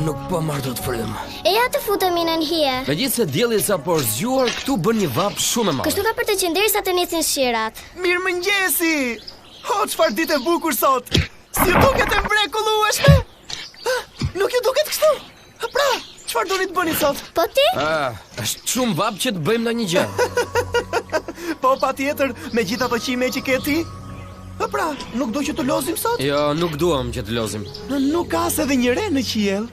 Nuk po marr dot frym. E ja të futemi në hije. Megjithëse dielli sa po zgjuar, këtu bën një vap shumë e madh. Kështu ka për të qenë derisa të nisin shirat. Mirëmëngjesi! Çfarë ditë e bukur sot! Si ju duket e mrekullueshme? Nuk ju duket kështu? Pra, çfarë doni të bëni sot? Po ti? Është shumë vap që të bëjmë ndonjë gjë. Po patjetër, me gjithë ato qime që ke ti? Pra, nuk do që të lozim sot? Jo, nuk duam që të lozim. Nuk ka as edhe një re në qiell.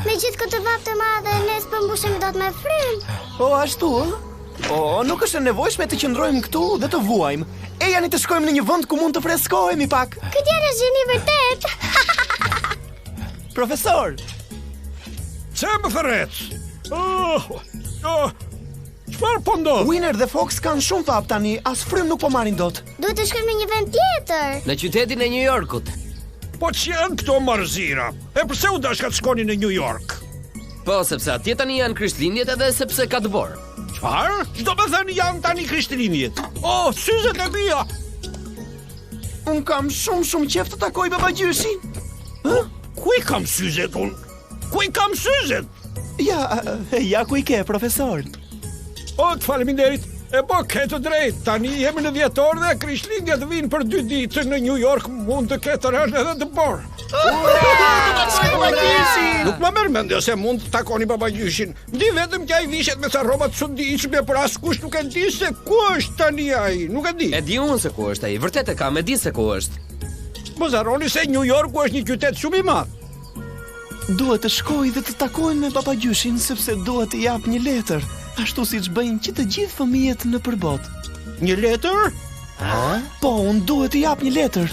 Me gjithë këtë vap të madhe, ne s'përmbushemi dot me frym. O, ashtu, ë? Nuk është e nevojshme të qëndrojmë këtu dhe të vuajmë. E jani të shkojmë në një vend ku mund të freskohemi pak. Këtë janë është gjeni vërtet. Profesor! Çe më thret? Çfarë po ndodh? Winner dhe Fox kanë shumë vap tani, as frym nuk po marrin dot. Duhet të shkojmë në një vend tjetër. Në qytetin e New Yorkut. Po që janë këto marzira? E përse u dashka të shkoni në New York? Po, sepse atje tani janë Krishtlindjet edhe sepse ka të borë. Çfarë? Çdo me thënë janë tani Krishtlindjet. Syzet e mia! Unë kam shumë qef të takoj babagjyshin. Ku i kam syzet unë? Ku i kam syzet? Ja ku i ke, profesor. Të faleminderit. E po, ke të drejt. Tani jemi në dhjetor dhe Krishtlindjet vinë për 2 ditë në New York, mund të ketë rënë edhe të borë. Nuk më merr mendje se mund të takoni babagjyshin. Di vetëm që ai vishet me sa rroba të çuditshme, por askush nuk e di se ku është tani ai. Nuk e di. E di unë se ku është ai. Vërtet e kam, e di se ku është. Mos harroni se New Yorku është një qytet shumë i madh. Duhet të shkoj dhe të takojmë me babagjyshin sepse duhet të jap një letër, ashtu siç bëjnë që të gjithë fëmijët në përbot. Një letër? Po, unë duhet të jap një letër.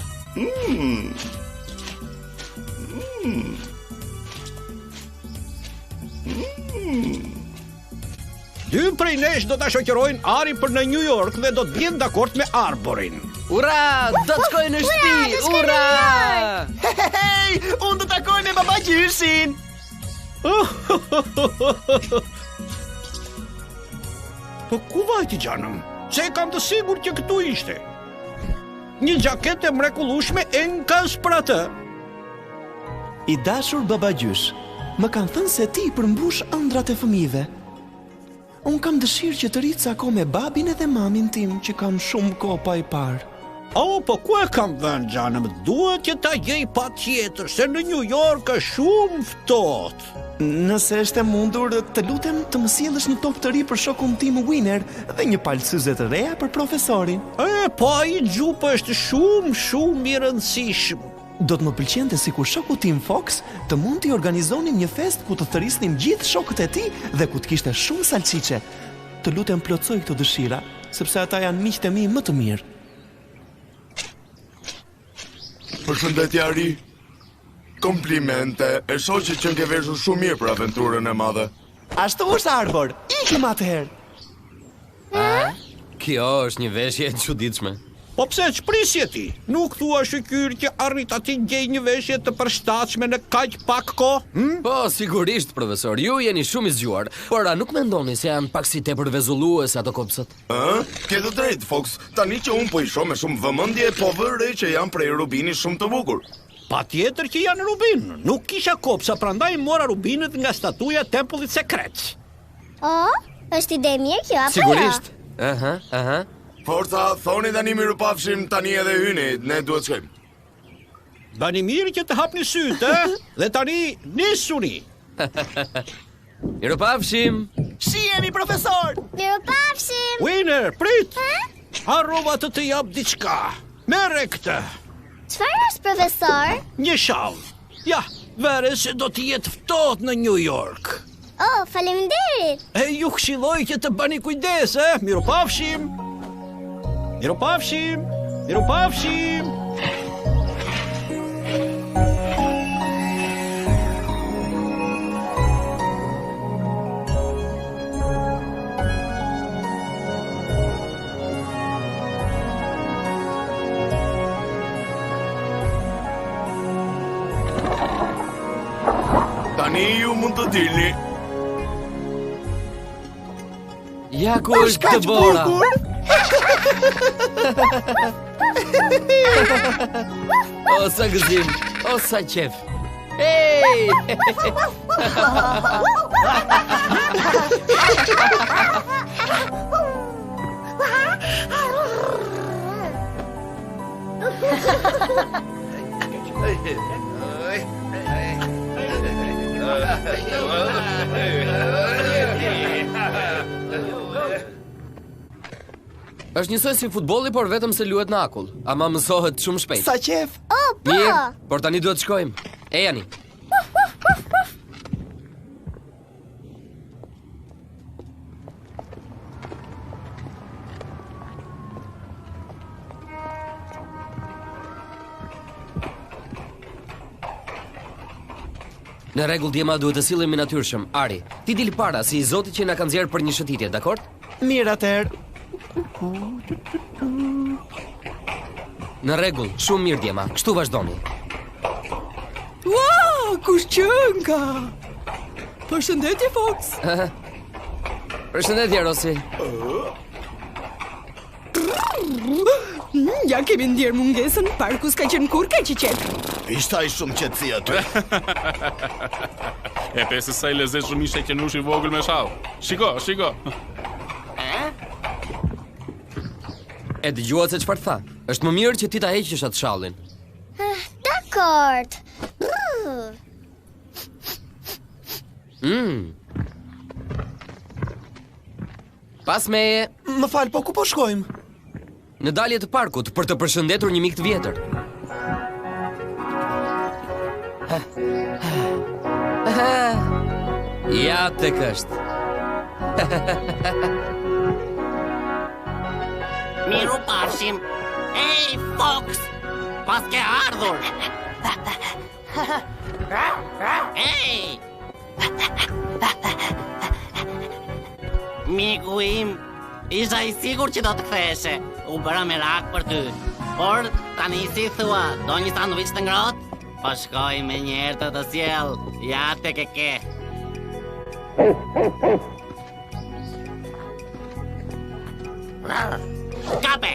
Dy prej nesh do ta shoqërojnë Arin për në New York dhe do të bien dakord me Arborin. Ura, do të shkojnë në shtëpi. Ura! Hej, unë do takoj me babagjyshin. Po ku vajti gjanëm? Se kam të sigur që këtu ishte. Një gjaketë e mrekullueshme e nkas për atë. I dashur babagjysh, më kanë thënë se ti përmbush ëndrat e fëmijëve. Unë kam dëshirë që të rritë sako me babin edhe mamin tim që kam shumë kohë pa i parë. Po ku e kam vënë gjanëm? Duhet që ta gjej patjetër, se në New York është shumë ftohtë. Nëse është e mundur, të lutem të më sjellësh një top të ri për shokun tim Winner dhe një palë syze të reja për profesorin. Po ai xhup është shumë i rëndësishëm. Do të më pëlqente sikur shoku tim Fox të mund t'i organizonim një fest ku të thërisnim gjithë shokët e tij dhe ku të kishte shumë salcice. Të lutem plotsoj këto dëshira, sepse ata janë miqtë e mi më të mirë. Përshëndetje Ari. Komplimente, e shoqit që ke veshur shumë mirë për aventurën e madhe. Ashtu është Arbor, ikim atëherë. Kjo është një veshje e çuditshme. Po pse çprisje ti? Nuk thua shqyr që arrit ati gjej një veshje të përshtatshme në kaq pak kohë? Po, sigurisht, profesor, ju jeni shumë i zgjuar, por a nuk mendoni se janë pak si tepër vezulluese ato kopsat? Ke të drejtë, Fox. Tani që unë po i shoh me shumë vëmendje, po vëre që janë prej rubini shumë të bukur. Patjetër që janë rubin. Nuk kisha kopsa, prandaj mora rubinët nga statuja e tempullit sekret. Është ide mirë kjo, apo jo? Sigurisht. Forca, thoni tani mirupafshim tani edhe hyni, ne duhet shkojmë. Bani mirë që të hapni sytë, dhe tani nisuni. Mirupafshim. Shihemi, profesor! Mirupafshim! Winner, prit! Harrova të jap diçka. Merre këtë. Çfarë është, profesor? Një shall. Ja, vere se do të jetë ftohtë në New York. Faleminderit. Ju këshilloj që të bani kujdes, Mirupafshim. Mirupafshim. Mirupafshim. Tani ju mund të dilni. Ja ku është Debora. O, sa gëzim. O, sa qef. Ej! Është njësoj si futbolli, por vetëm se luhet në akull. Ama mësohet shumë shpejt. Sa qef. O, po! Mirë, por tani duhet të shkojmë. Ejani. Në rregull, djema, duhet të sillemi natyrshëm. Ari, ti dil para si i Zotit që na ka nxjerrë për një shëtitje, dakord? Mirë atëherë. Në rregull, shumë mirë djema. Kështu vazhdoni. Ua, kush qënka? Përshëndetje, Fox. Përshëndetje, Rosi. Ja kemi ndjerë mungesën, parku s'ka qenë kur ka që qetë. Ishte ai shumë qetësi aty. E pesë sa I lezet shumë ishte qenush I vogël me shall. Shiko. E dëgjuat se çfarë tha? Është më mirë që ti ta heqësh atë shallin. Dakord. Pas meje, Më fal, po ku po shkojmë? në dalje të parkut për të përshëndetur një mik të vjetër. Ja tek është. Miru pafshim. Ej, Fox! Pas ke ardhur! Ej! Miku im, isha I sigur që do të ktheshe. U bëra merak për ty. Por tani si thua, do një sandviç të ngrohtë? Po shkoj me një herë të sjell. Ja tek e ke. Kape!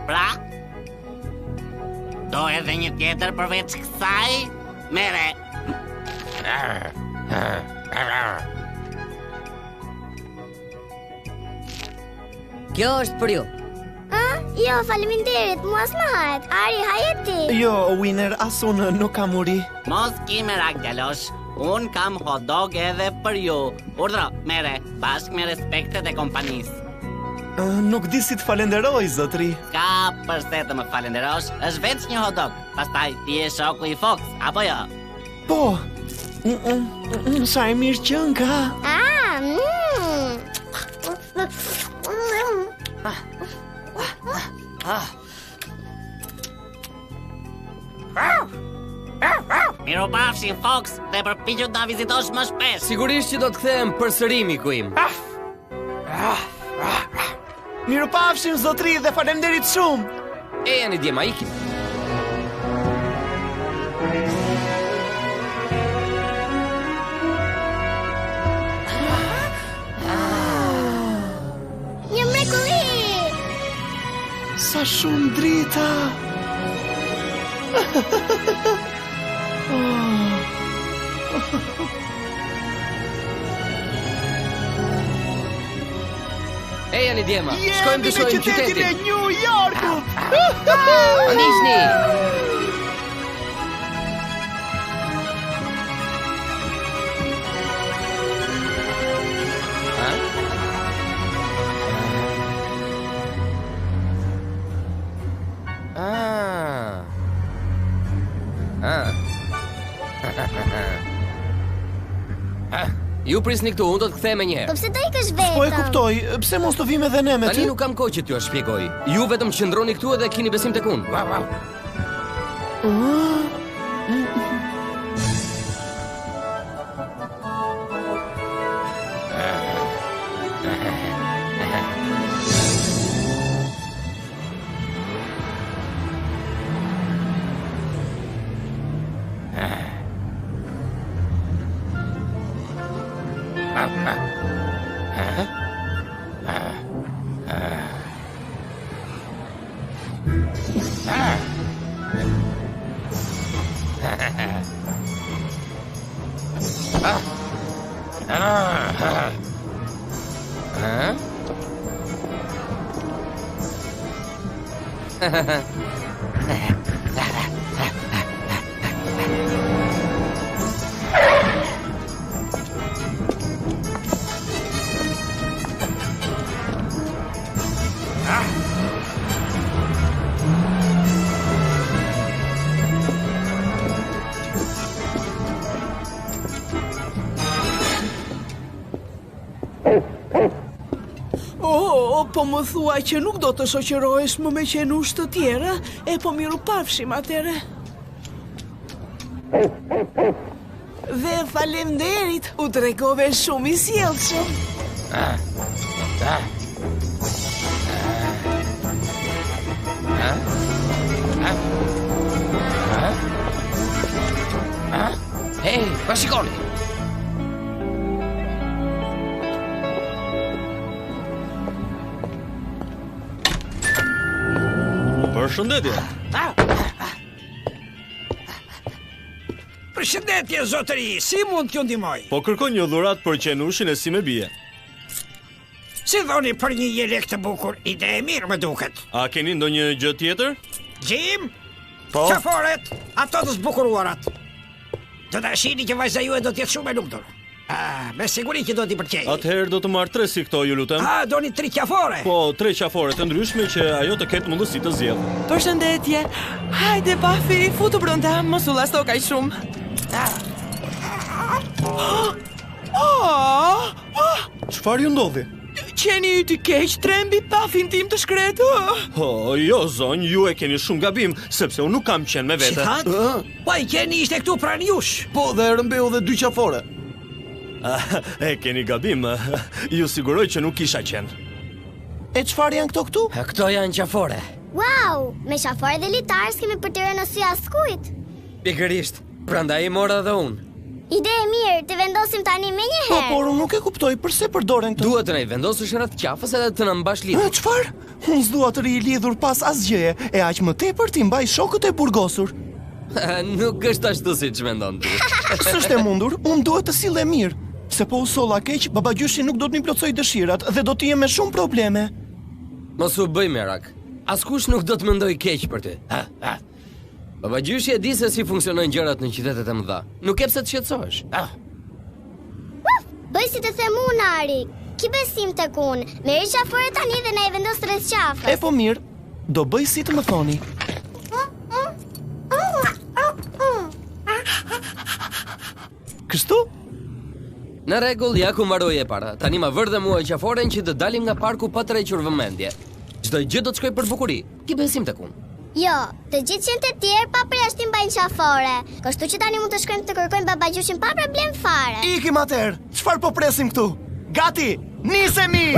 Pra? Do edhe një tjetër përveç kësaj? Mere! Kjo është për ju. Jo, faleminderit, mua s'më hahet. Ari, hajet ti. Jo, Winner, as unë nuk kam uri. Mos ki merak djalosh. Un kam hot dog edhe për ju. Urdhro, mere, bashkë me respektet e kompanisë. Nuk di si të falenderoj, zotri. Ka përse të më falenderosh, është veç një hot dog. Pastaj ti je shoku I Fox, apo jo? Po. Sa e mirë qënë ka. Miru pafshim, Fox, dhe përpiqu ta vizitosh më shpesh. Sigurisht që do të kthehem përsëri, miku im. Miru pafshim, zotri, dhe falenderit shumë. Ejani djema, ikim. Një mrekulli. Sa shumë drita. Ejani djema, shkojmë të shohim qytetin. Jemi në qytetin e New Yorkut. Andishni. Ju prisni këtu, unë do të kthej me një herë. Po pse do ikësh vetëm? Po e kuptoj, pse mos të vim edhe ne me ty? Tani nuk kam kohë që t'ju shpjegoj. Ju vetëm qëndroni këtu edhe keni besim tek unë. Po më thua që nuk do të shoqërohesh më me qenush të tjera, e po miru pafshim atere. Dhe faleminderit, u tregove shumë i sjellshëm. Hey, pa shikoni. Përshëndetje. Përshëndetje, zotëri, si mund t'ju ndihmoj? Po kërkoj një dhuratë për qenushin e si me bie. Si dhoni për një jelek të bukur, ide e mirë më duket. A keni ndonjë gjë tjetër? Gjim, Po. qaforet, ato të zbukuruarat. Do ta shihni që vajza juaj do t'jetë shumë e lumtur. Me siguri që do t'i pëlqej. Atëherë do të marr 3 si këto, ju lutem. Doni 3 qafore? Po, 3 qafore të ndryshme që ajo të ketë mundësi të zgjedhë. Përshëndetje. Hajde Buffy, futu brenda, mos u llasto kaq shumë. Çfarë ju ndodhi? Qeni i keq trembi Buffyn tim të shkretë. Jo, zonjë, ju e keni shumë gabim, sepse unë nuk kam qenë me vete. Si thatë? Po i qeni ishte këtu pranë jush. Po, dhe rëmbeu dhe 2 qafore. E keni gabim, ju siguroj që nuk kisha qenë. E çfarë janë këto këtu? Këto janë qafore. Wow, me shafore dhe litarë s'kemi për të rënë sy askujt. Pikërisht, prandaj i mora dhe unë. Ide e mirë, të vendosim tani me një Po, herë. por unë nuk e kuptoj përse përdoren këto. Duhet të ne vendosësh rreth qafës edhe të na mbash lidhje. Çfarë? Unë s'dua të ri lidhur pas asgjëje, e aq më tepër ti mbaj shokët e burgosur. Nuk është ashtu siç mendon ti. S'është e mundur, unë duhet të sillem mirë. Se po u solla keq, babagjyshi nuk do të mi plotsoj dëshirat dhe do të jem me shumë probleme. Mos u bëj merak. Askush nuk do të mendoj keq për ty. Babagjyshi e di se si funksionojnë gjërat në qytetet e mëdha. Nuk e pse të shqetësohesh. Bëj si të them unë, Ari. Ki besim tek unë. Merri qafore tani dhe na i vendos rreth qafës. E po mirë, do bëj si të më thoni. Kështu? Në rregull, ja ku mbaroi e para. Tani ma vër dhe mua qaforen që të dalim nga parku pa tërhequr vëmendje. Çdo gjë do të shkojë për bukuri. Ki besim tek unë. Jo, të gjithë qenë të tjerë pa përjashtim bajnë qafore. Kështu që tani mund të shkojmë të kërkojmë babagjyshin pa problem fare. Ikim atëherë. Çfarë po presim këtu? Gati, nisemi!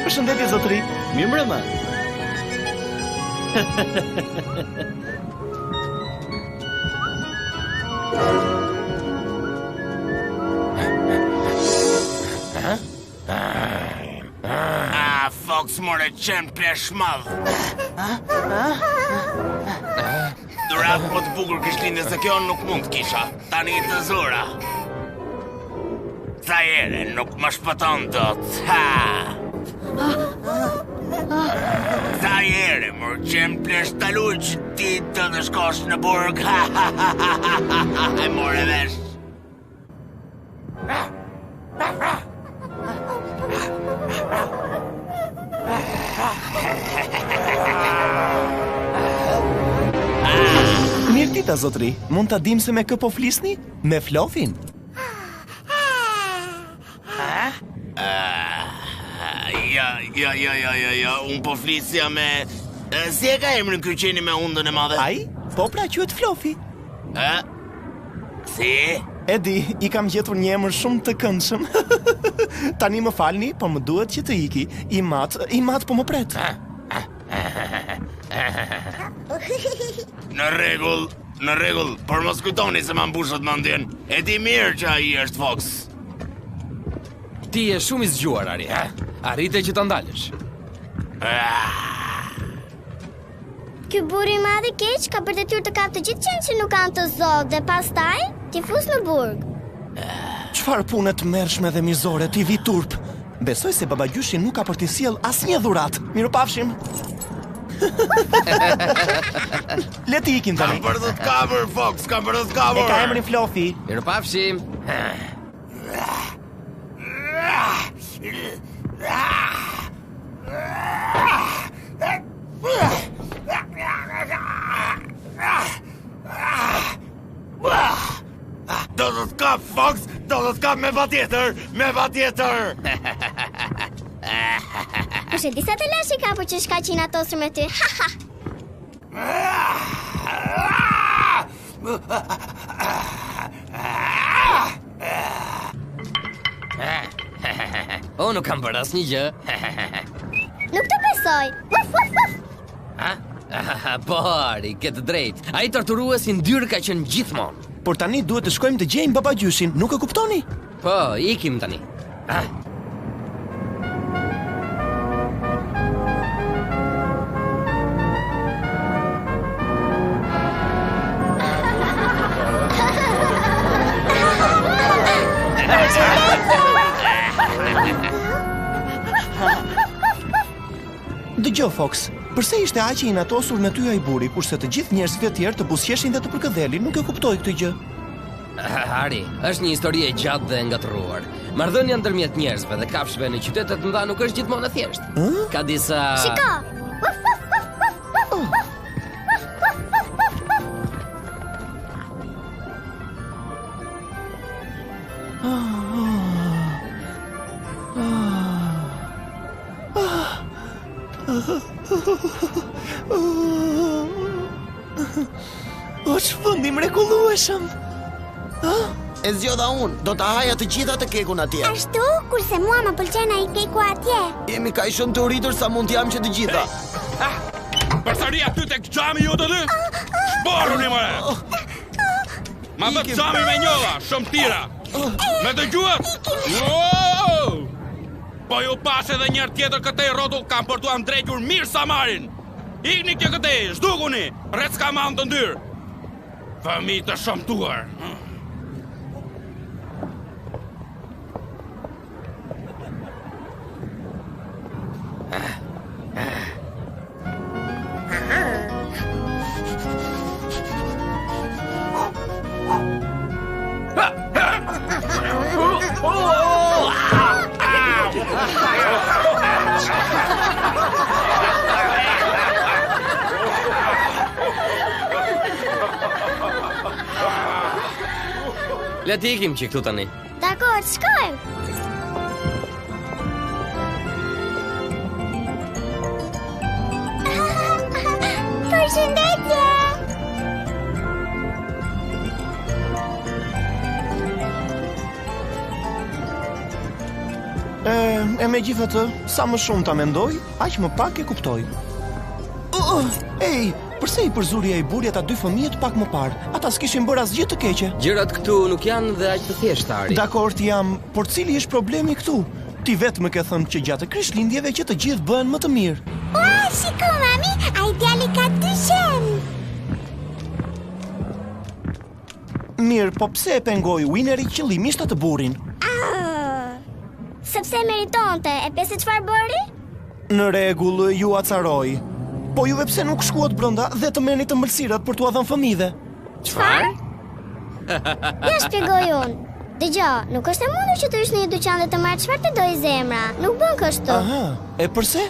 Përshëndetje zotëri. Mirëmbrëma. Fox more qenë plesh madh. Durat më të bukur Krishtlindje se kjo nuk mund të kisha. Tani të zura. Sa ere nuk më shpëton dot. Sa ere më qenë plesh taluj që ti të shkosh në burg. E more vesh. Mirë dita, zotëri. Mund ta dim se me kë po flisni? Me Flofin? Ja, unë po flisja me... Si e ka emrin ky qeni me undën e madhe? Ai? Po pra quhet Flofi. Si? E di, i kam gjetur një emër shumë të këndshëm. Tani më falni, po më duhet që të iki. I mat po më pret. Në rregull, por mos kujtoni se ma mbushët mendjen. E di mirë që ai është Fox. Ti je shumë i zgjuar, Ari, ha? Arrite që të ndalësh. Ky burri i madh i keq ka për detyrë të kapë të gjithë qenë që nuk kanë të zogë dhe pastaj t'i fus në burg. Çfarë punë të mërshme dhe mizore, ti vi turp. Besoj se babagjyshi nuk ka për t'i sjell asnjë dhuratë. Mirupafshim. Le ti ikim tani. Kam për të kapur, Fox, kam për të kapur. E ka emrin Flofi. Mirupafshim. Do të t'kap, Fox, do të t'kap me patjetër. Po se disa të lash i kapur që shkaqin atosur me ty. O, nuk kam bërë asnjë gjë. Nuk të besoj. Po, Ari, ke të drejtë. Ai torturuesi ndyrë ka qenë gjithmonë. Por tani duhet të shkojmë të gjejmë babagjyshin, nuk e kuptoni? Po, ikim tani. Dëgjoj, Fox, përse ishte aq i inatosur me ty ai buri, kurse të gjithë njerëzit e tjerë të buzëqeshin dhe të përkëdhelin, nuk e kuptoj këtë gjë. Ari, është një histori e gjatë dhe e ngatruar. Marrëdhënia ndërmjet njerëzve dhe kafshëve në qytete të mëdha nuk është gjithmonë e thjeshtë. Ka disa Shiko. O, ç'vendi mrekullueshëm. E zgjodha unë, do ta haja të gjitha të kekun atje. Ashtu, kurse mua më pëlqen ai keku atje. Jemi kaq shumë të uritur sa mund t'jam që të gjitha. Përsëri aty tek xhami ju të dy? Shporuni more! Ma bë xhami me njolla, shumë tira. Me dëgjuat? Wow! Po ju pas edhe njërë tjetër këtej rrotull kam për t'u andrejtur mirë sa marin. Ikni kjo këtej, zhdukuni, rreth s'ka manë të ndyrë. Fëmijë të shëmtuar. Le të ikim që këtu tani. Dakor, shkojmë. Përshëndetje. E megjithatë, sa më shumë ta mendoj, aq më pak e kuptoj. Ej, përse i përzuri ai buri ata dy fëmijët pak më parë? Ata s'kishin bërë asgjë të keqe. Gjërat këtu nuk janë dhe aq të thjeshta, Ari. Dakord jam, por cili është problemi këtu? Ti vetë më ke thënë që gjatë krishtlindjeve që të gjithë bëhen më të mirë. Ua, shiko, mami, ai djali ka dy shenë. Mirë, po pse e pengoi Wineri qëllimisht atë burrin? Sepse meritonte, e pse çfarë bëri? Në rregull, ju acaroi. Po juve pse nuk shkuat brenda dhe të merrni të ëmbëlsirat për t'u dhënë fëmijëve? Çfarë? Ja shpjegoj unë. Dëgjoj, nuk është e mundur që të hysh në një dyqan dhe të marrë çfarë të dojë zemra. Nuk bën kështu. Aha, e përse?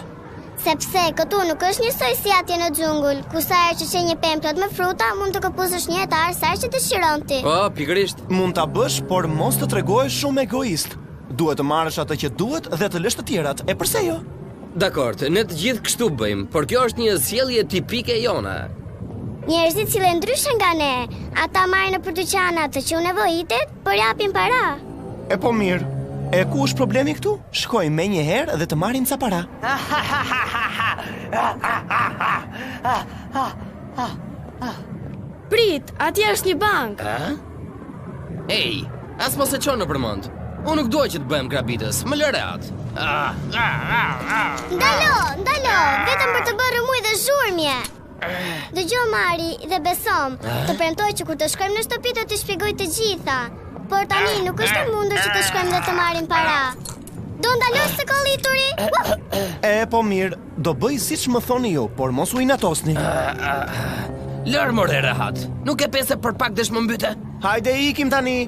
Sepse këtu nuk është njësoj si atje në xhungull, ku sa herë që qenë një pemë plot me fruta, mund të këpuzësh një etar sa herë që dëshiron ti. Po, pikërisht. Mund ta bësh, por mos të tregohesh shumë egoist. Duhet të marrësh atë që duhet dhe të lësh të tjerat. E përse jo? Dakord, ne të gjithë kështu bëjmë, por kjo është një sjellje tipike jona. Njerëzit sillen ndryshe nga ne. Ata marrin nëpër dyqana atë që u nevojitet, por japin para. E po mirë. E ku është problemi këtu? Shkoj me një herë dhe të marrim ca para. Prit, atje është një bank. Ej, as mos e qonë në përmend. Unë nuk doj që të bëhem grabitës, më lëre atë. Ndalo, vetëm për të bërë muj dhe zhurmje. Dëgjoj Mari dhe besom, të premtoj që kur të shkojmë në shtëpi do t'i shpjegoj të gjitha. Por tani nuk është e mundur që të shkojmë dhe të marrim para. Do ndalosh së kollituri? E po mirë, do bëj siç më thoni ju, por mos u inatosni. Lërë more rehat. Nuk e pese për pak desh më mbyte. Hajde ikim tani.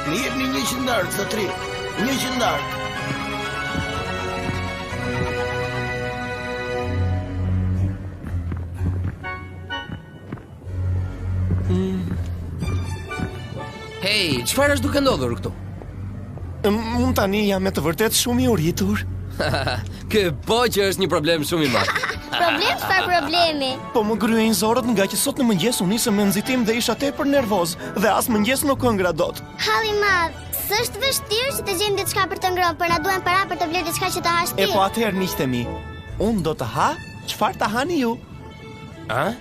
Më jepni 100 dark, zotri. 100 dark. Hej, çfarë është duke ndodhur këtu? Unë tani jam me të vërtet shumë i uritur. Kë po që është një problem shumë i madh. Problem çfarë problemi? Po më gryejnë zorët nga që sot në mëngjes unë nisëm me nxitim dhe isha tepër nervoz dhe as mëngjes nuk këngra dot. Halli madh, s'është vështirë që të gjejmë diçka për të ngrënë, por na duhen para për të blerë diçka që të hash ti. E po atëherë miqtë mi, unë do të ha, çfarë ta hani ju? A?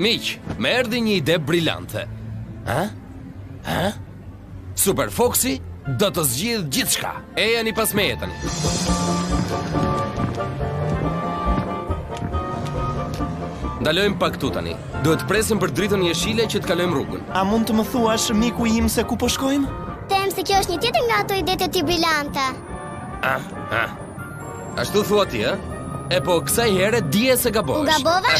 Miq, më erdhi një ide brillante. Super Foxi do të zgjidh gjithçka. E jani pas meje tani. Ndalojmë pak këtu tani. Duhet presim për dritën jeshile që të kalojmë rrugën. A mund të më thuash miku im se ku po shkojmë? Them se kjo është një tjetër nga ato idetë e ti brillante. Ashtu thua ti, ë? E po kësaj here dije se gabohesh. U gabova?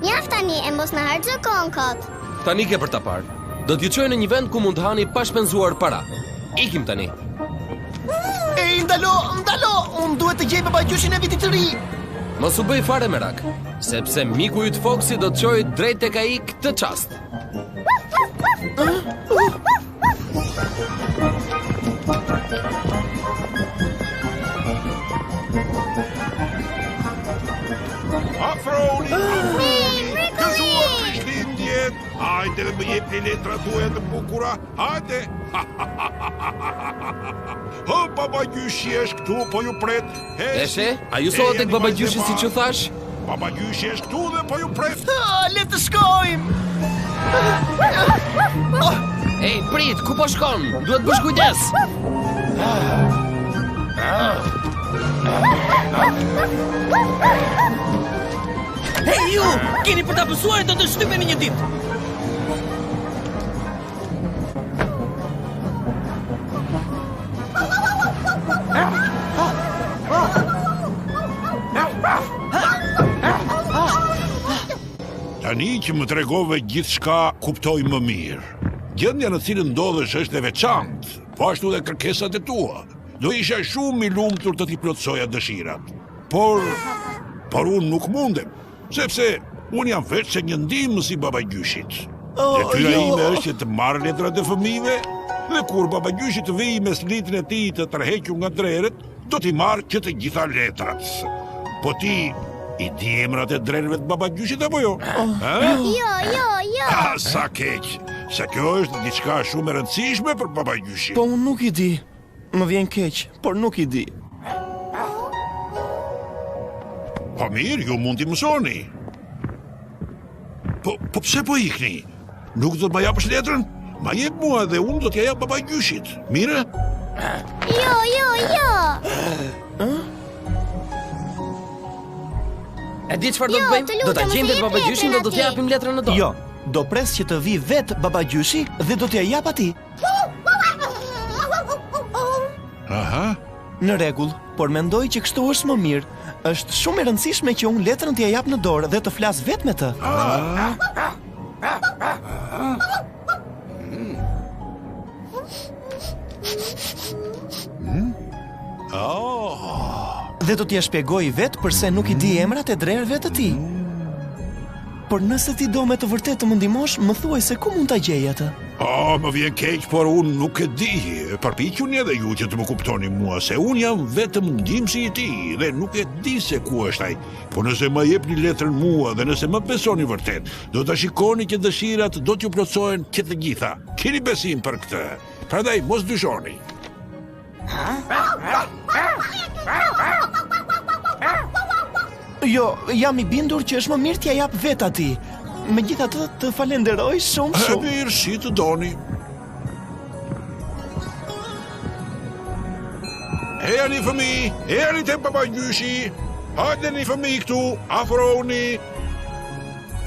Mjaft tani, e mos na harxho kohën kot. Tani ke për ta parë. Do t'ju çoj në një vend ku mund të hani pa shpenzuar para. Ikim tani. Ej, ndalo, unë duhet të gjej babagjyshin e vitit të ri. Mos u bëj fare merak, sepse miku yt Foxi do të çojë drejt tek ai këtë çast. Afroni! Gëzuar Krishtlindjet! Hajde dhe më jepni letra tuaja të bukura, hajde! Hë, babagjyshi është këtu, po ju pret. Eshe, a ju solla tek babagjyshi si që thash? Babagjyshi është këtu dhe po ju pret. Le të shkojmë! Ej, prit, ku po shkon? Duhet bësh kujdes! Hej ju, keni për ta pësuar do të shtypeni një ditë. Tani që më tregove gjithçka, kuptoj më mirë. Gjendja në cilën ndodhesh është e veçantë, po ashtu dhe kërkesat e tua. Do isha shumë i lumtur të t'i plotësoja dëshirat. Por unë nuk mundem, sepse unë jam veç se një ndihmës i babagjyshit. Detyra ime është që të marrë letrat e fëmijëve, dhe kur babagjyshi të vijë mes litrin e tij të tërhequr nga drerët, do t'i marrë që të gjitha letrat. Po ti i di emrat e drerëve të babagjyshit apo jo? Jo. Sa keq, se kjo është diçka shumë e rëndësishme për babagjyshin. Po unë nuk i di. Më vjen keq, por nuk i di. Po mirë, ju mund t'i mësoni. Po pse po ikni? Nuk do të ma japësh letrën? Ma jep mua dhe unë do t'ja jap babagjyshit. Mire? Jo. E di çfarë do të bëjmë? Do ta gjejmë vetë babagjyshin dhe do t'i japim letrën në dorë. Jo, do pres që të vi vet babagjyshi dhe do t'ja jap atij. Aha. Në rregull, por mendoj që kështu është më mirë. Është shumë e rëndësishme që unë letrën t'ja jap në dorë dhe të flas vetë me të. Dhe do t'ja shpjegoj vetë përse nuk I di emrat e drerëve të tij. Por nëse ti do me të vërtet të më ndihmosh, më thuaj se ku mund ta gjej atë. Më vjen keq, por unë nuk e di. Përpiquni edhe ju që të më kuptoni mua, se unë jam vetëm ndihmësi I tij dhe nuk e di se ku është ai. Po nëse më jepni letrën mua dhe nëse më besoni vërtet, do ta shikoni që dëshirat do t'ju plotësohen që të gjitha. Keni besim për këtë. Prandaj mos dyshoni. Jo, jam I bindur që është më mirë t'ja jap vet atij. Megjithatë, të falenderoj shumë. Mirë, si të doni. Ejani fëmijë, ejani te babagjyshi. Hajdeni fëmijë këtu, afrohuni.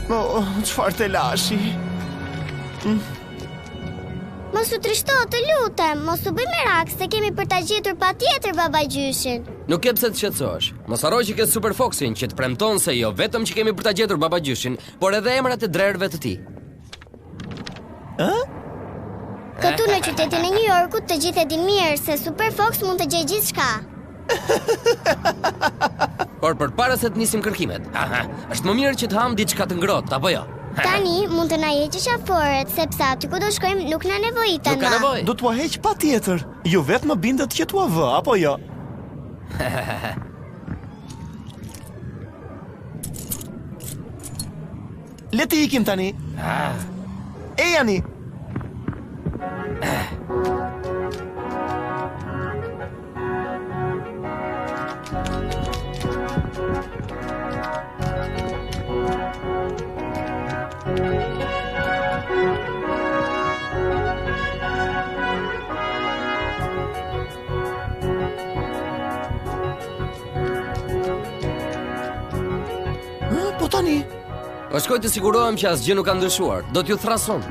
Çfarë të lashi? Mos u trishto, të lutem, mos u bëj merak se kemi për ta gjetur patjetër babagjyshin. Nuk ke pse të shqetësohesh. Mos harro që ke Super Foxin që të premton se jo vetëm që kemi për ta gjetur babagjyshin, por edhe emrat e drerëve të tij. Këtu në qytetin e New Yorkut të gjithë e din mirë se Super Fox mund të gjejë gjithçka. Por përpara se të nisim kërkimet, është më mirë që të ham diçka të ngrohtë, apo jo? Tani mund të na heqë shaforët, sepse aty ku do shkojmë nuk na nevojiton. Nuk ka nevojë. Do t'ua heq patjetër. Ju vetë më bindet që t'ua vë, apo jo? Le të ikim tani. Ejani. Po tani. Po shkoj të sigurohem që asgjë nuk ka ndryshuar. Do t'ju thrason.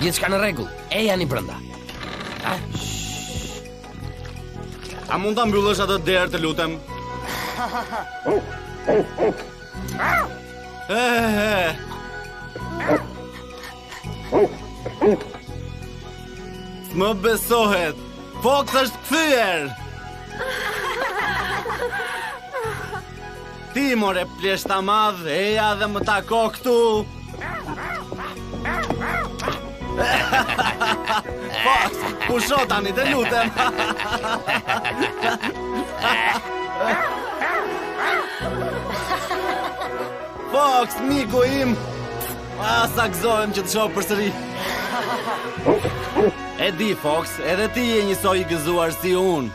Gjithçka në rregull. Ejani brenda. A mund ta mbyllësh atë derë, të lutem? Më besohet. Fox është kthyer. Ti more pleshta madh, eja dhe më tako këtu. Fox, pusho tani, të lutem. Fox, miku im. Sa gëzohem që të shoh përsëri. E di, Fox, edhe ti je njësoj I gëzuar si unë.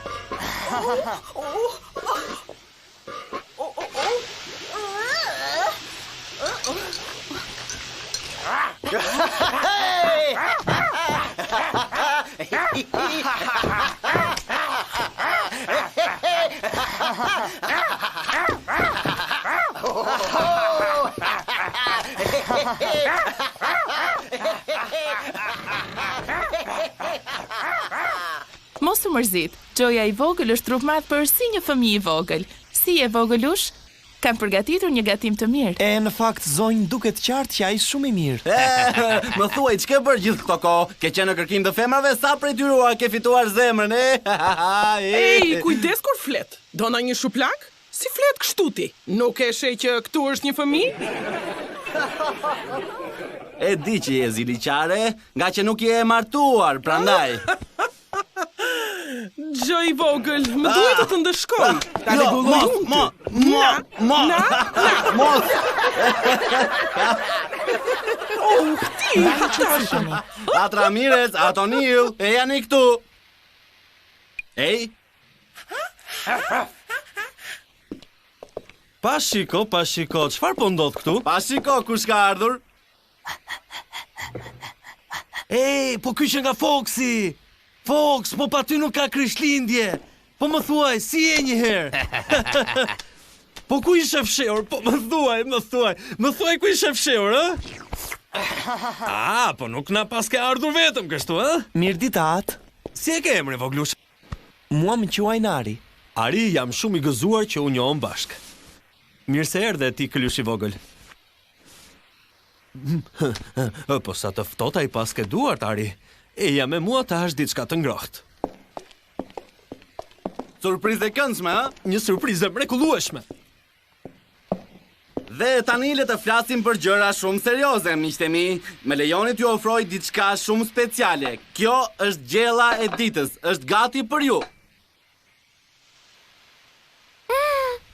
Mos u mërzit, Gjoja I vogël është trup madh për si një fëmijë I vogël. Si e vogëlush, kam përgatitur një gatim të mirë. E në fakt zonjë duket qartë që ai shumë I mirë. Më thuaj, ç'ke bërë gjithë këto kohë? Ke qenë në kërkim të femrave, sa prej tyre ke fituar zemrën, Ej, kujdes kur flet. Dona një shuplak? Si flet kështu ti? Nuk e sheh që këtu është një fëmijë? E di që je ziliqare, nga që nuk je e martuar, prandaj. Gjë I vogël, më duhet të të ndëshkoj. Ta rregulloj unë. Mos. Ti, çfarë? Atra Ramirez, Antonil, e janë këtu. Ej. Pa shiko, çfarë po ndodh këtu? Pa shiko, kush ka ardhur? Po ky që nga Foxi! Fox, po pa ty nuk ka Krishtlindje! Po më thuaj, si je një herë? Po ku ishe fshehur? Po më thuaj ku ishe fshehur, ë? Po nuk na pas ke ardhur vetëm kështu, ë? Mirë ditat. Si e ke emrin, voglush? Mua më quajnë Ari. Ari, jam shumë i gëzuar që u njohëm bashk. Mirë se erdhe ti, këlysh i vogël. Po sa të ftohta i pas ke duart, Ari. Ja me mua ta hash diçka të ngrohtë. Surprizë e këndshme, ha? Një surprizë mrekullueshme. Dhe tani le të flasim për gjëra shumë serioze, miqtë e mi. Me lejoni t'ju ofroj diçka shumë speciale. Kjo është gjella e ditës, është gati për ju.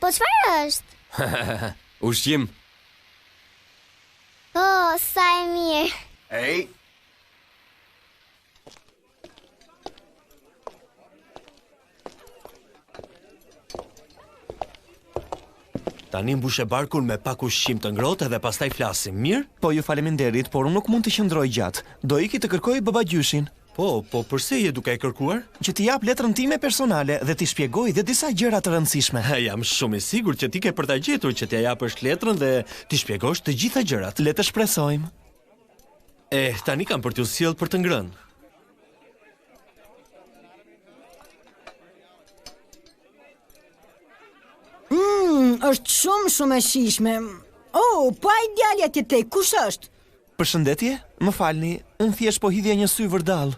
Po çfarë është? Ushqim. Sa e mirë. Ej. Tani mbushe barkun me pak ushqim të ngrohtë dhe pastaj flasim, mirë? Po ju faleminderit, por unë nuk mund të qëndroj gjatë. Do iki të kërkoj babagjyshin. Po përse je duke e kërkuar? Që t'i jap letrën time personale dhe t'i shpjegoj dhe disa gjëra të rëndësishme. Jam shumë i sigurt që ti ke për ta gjetur që t'ja japësh letrën dhe t'i shpjegosh të gjitha gjërat. Le të shpresojmë. Tani kam për t'ju sjell për të ngrënë. Është shumë e shishme. Pa i djalja tjetej, kush është? Përshëndetje, më falni, unë thjesht po hidhja një sy vërdall.